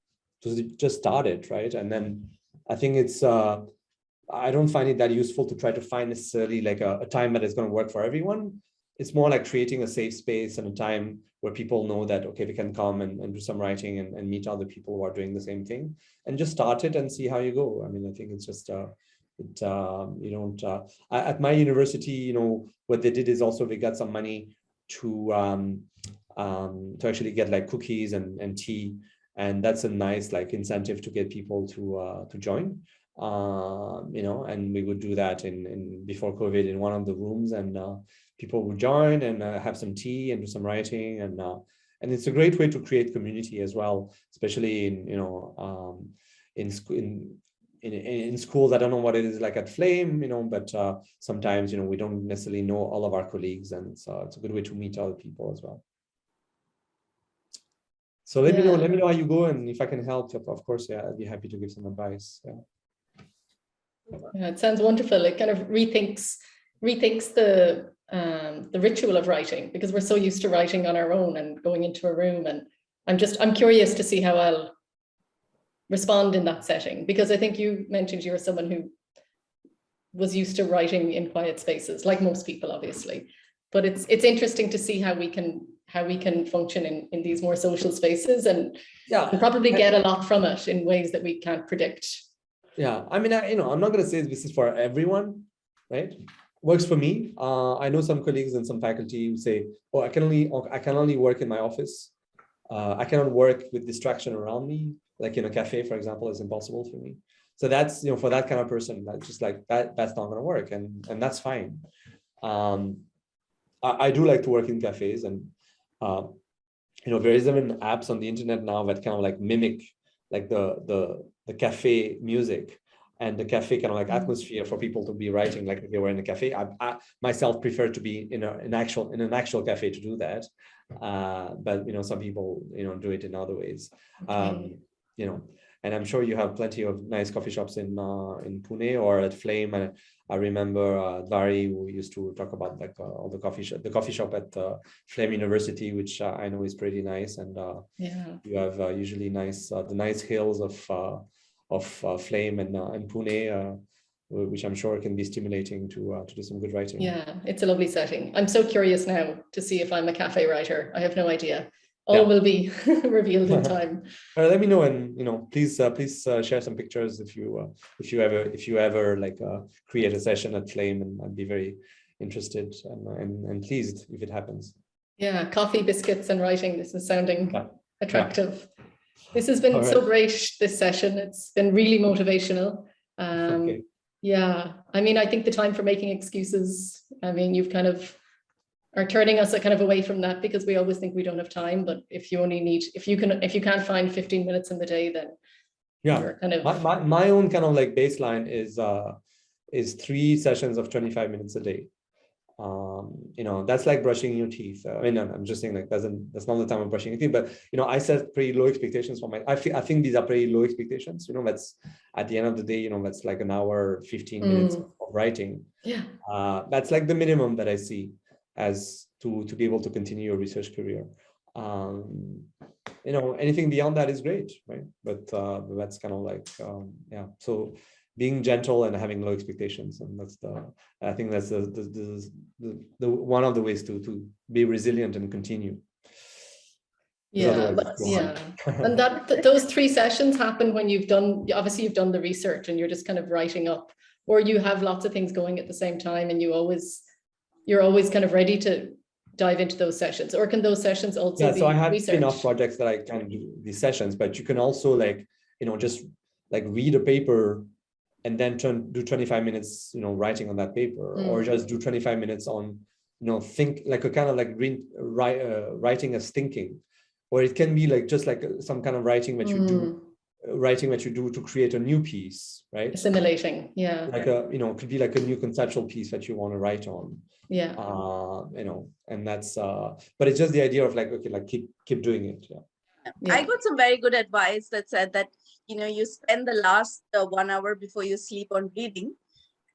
just start it, right? And then I think it's, I don't find it that useful to try to find necessarily like a time that is going to work for everyone. It's more like creating a safe space and a time where people know that, okay, we can come and do some writing and meet other people who are doing the same thing, and just start it and see how you go. I mean, I think it's just, at my university, what they did is also they got some money to actually get like cookies and tea. And that's a nice like incentive to get people to join. And we would do that in before COVID in one of the rooms, and people would join and have some tea and do some writing, and And it's a great way to create community as well, especially in, in schools. I don't know what it is like at Flame, but sometimes, we don't necessarily know all of our colleagues, and so it's a good way to meet other people as well. So let me know how you go, and if I can help, of course, I'd be happy to give some advice. Yeah, it sounds wonderful. It kind of rethinks the ritual of writing, because we're so used to writing on our own and going into a room. And I'm curious to see how I'll respond in that setting, because I think you mentioned you were someone who was used to writing in quiet spaces, like most people, obviously. But it's interesting to see how we can function in these more social spaces, and probably get a lot from it in ways that we can't predict. Yeah, I mean, I'm not going to say this is for everyone, right? Works for me. I know some colleagues and some faculty who say, "Oh, I can only work in my office. I cannot work with distraction around me, like in a cafe, for example, is impossible for me." So that's, for that kind of person, that's just like that's not going to work, and that's fine. I do like to work in cafes, and there is even apps on the internet now that kind of like mimic like the cafe music and the cafe kind of like atmosphere for people to be writing like if they were in a cafe. I myself prefer to be in an actual cafe to do that, but some people do it in other ways. And I'm sure you have plenty of nice coffee shops in Pune or at Flame. And I remember Dvari, who used to talk about like all the coffee shop at Flame University, which I know is pretty nice. And you have usually the nice hills of Flame and Pune, which I'm sure can be stimulating to do some good writing. Yeah, it's a lovely setting. I'm so curious now to see if I'm a cafe writer. I have no idea. All will be revealed in time. Let me know, and please share some pictures if you ever like create a session at Flame, and I'd be very interested and pleased if it happens. Yeah, coffee, biscuits, and writing. This is sounding attractive. This has been so great, this session. It's been really motivational. Okay. Yeah, I mean, I think the time for making excuses, I mean, you've kind of are turning us kind of away from that, because we always think we don't have time. But if you can't find 15 minutes in the day, then you're kind of my own kind of like baseline is 3 sessions of 25 minutes a day. That's like brushing your teeth. I mean, I'm just saying like that's not the time of brushing your teeth, but I set pretty low expectations for I think these are pretty low expectations. That's at the end of the day, that's like an hour, 15 minutes of writing. Yeah. That's like the minimum that I see as to be able to continue your research career. Anything beyond that is great, right? But that's kind of like so being gentle and having low expectations, and I think that's the one of the ways to be resilient and continue. And those 3 sessions happen when you've done the research and you're just kind of writing up, or you have lots of things going at the same time, and you're always kind of ready to dive into those sessions. Or can those sessions also be so I have research? enough projects that I can do these sessions, but you can also like just like read a paper and then do 25 minutes writing on that paper, or just do 25 minutes on think like a kind of like writing as thinking, or it can be like just like some kind of writing that you do to create a new piece, right? Assimilating, like it could be like a new conceptual piece that you want to write on. And that's but it's just the idea of like, okay, like keep doing it. I got some very good advice that said that you spend the last 1 hour before you sleep on reading,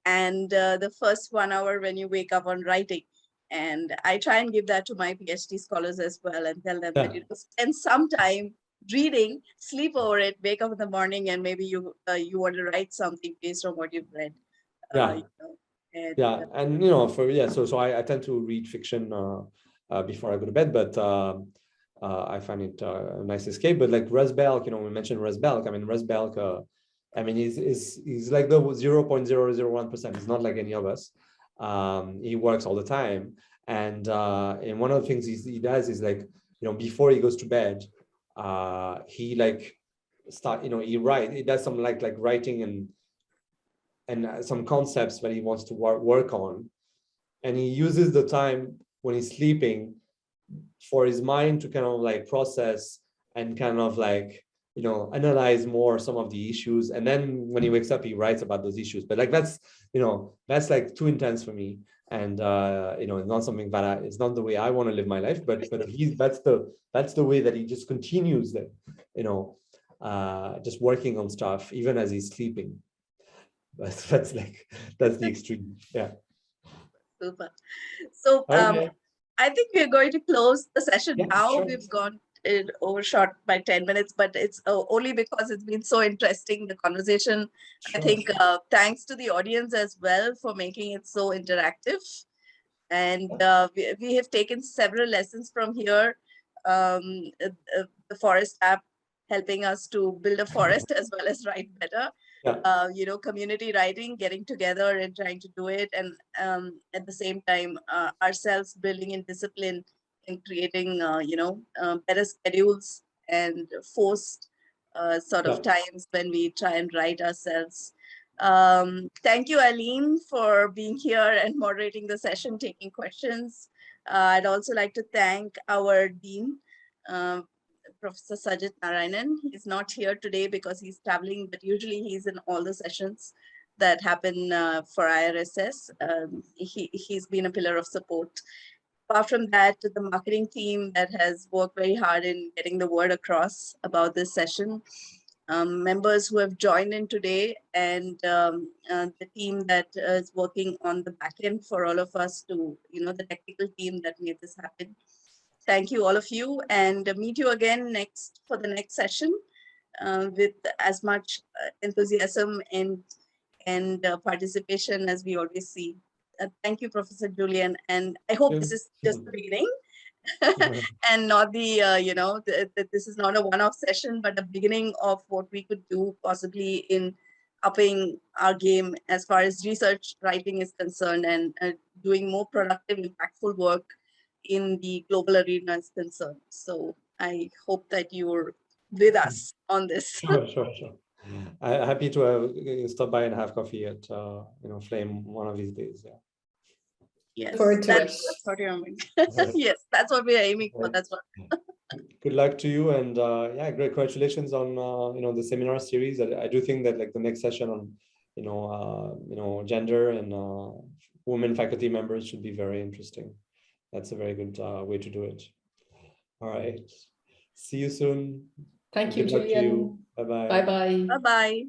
and the first 1 hour when you wake up on writing. And I try and give that to my PhD scholars as well, and tell them that spend some time reading, sleep over it, wake up in the morning, and maybe you want to write something based on what you've read. So I tend to read fiction before I go to bed, but I find it a nice escape. But like Russ Belk, we mentioned Russ Belk. I mean, Russ Belk, he's like the 0.001%. He's not like any of us. He works all the time, and one of the things he does is like, before he goes to bed, he like he does some like writing and some concepts that he wants to work on, and he uses the time when he's sleeping for his mind to kind of like process and kind of like, you know, analyze more some of the issues. And then when he wakes up, he writes about those issues. But like, that's, you know, that's like too intense for me. And, you know, it's not something that it's not the way I want to live my life, but that's the way that he just continues that, you know, just working on stuff, even as he's sleeping. That's the extreme. Yeah. Super. So Okay. I think we're going to close the session Yeah, now. sure. We've gone overshot by 10 minutes, but it's only because it's been so interesting, the conversation. Sure. I think thanks to the audience as well for making it so interactive. And we have taken several lessons from here. The Forest app helping us to build a forest as well as write better. Yeah. You know, community writing, getting together and trying to do it. And at the same time, ourselves building in discipline in creating, you know, better schedules and forced sort of times when we try and write ourselves. Thank you, Eileen, for being here and moderating the session, taking questions. I'd also like to thank our Dean, Professor Sajid Narayanan. He's not here today because he's traveling, but usually he's in all the sessions that happen for IRSS. He's been a pillar of support. Apart from that, the marketing team that has worked very hard in getting the word across about this session. Members who have joined in today, and the team that is working on the back end for all of us to, you know, the technical team that made this happen. Thank you, all of you, and meet you again for the next session with as much enthusiasm and participation as we always see. Thank you, Professor Julian, and I hope this is just the beginning. And not the, you know, this is not a one-off session, but the beginning of what we could do possibly in upping our game as far as research writing is concerned, and doing more productive, impactful work in the global arena is concerned. So I hope that you're with us on this. Sure. I'm happy to stop by and have coffee at, you know, Flame one of these days. Yeah. Yes, Forward to that's what you're aiming. Yes, that's what we're aiming for. That's what. Good luck to you, and yeah, great congratulations on you know, the seminar series. I do think that like the next session on you know, gender and women faculty members should be very interesting. That's a very good way to do it. All right, see you soon. Thank you, Good luck to Julian. you. Bye bye. Bye bye. Bye bye.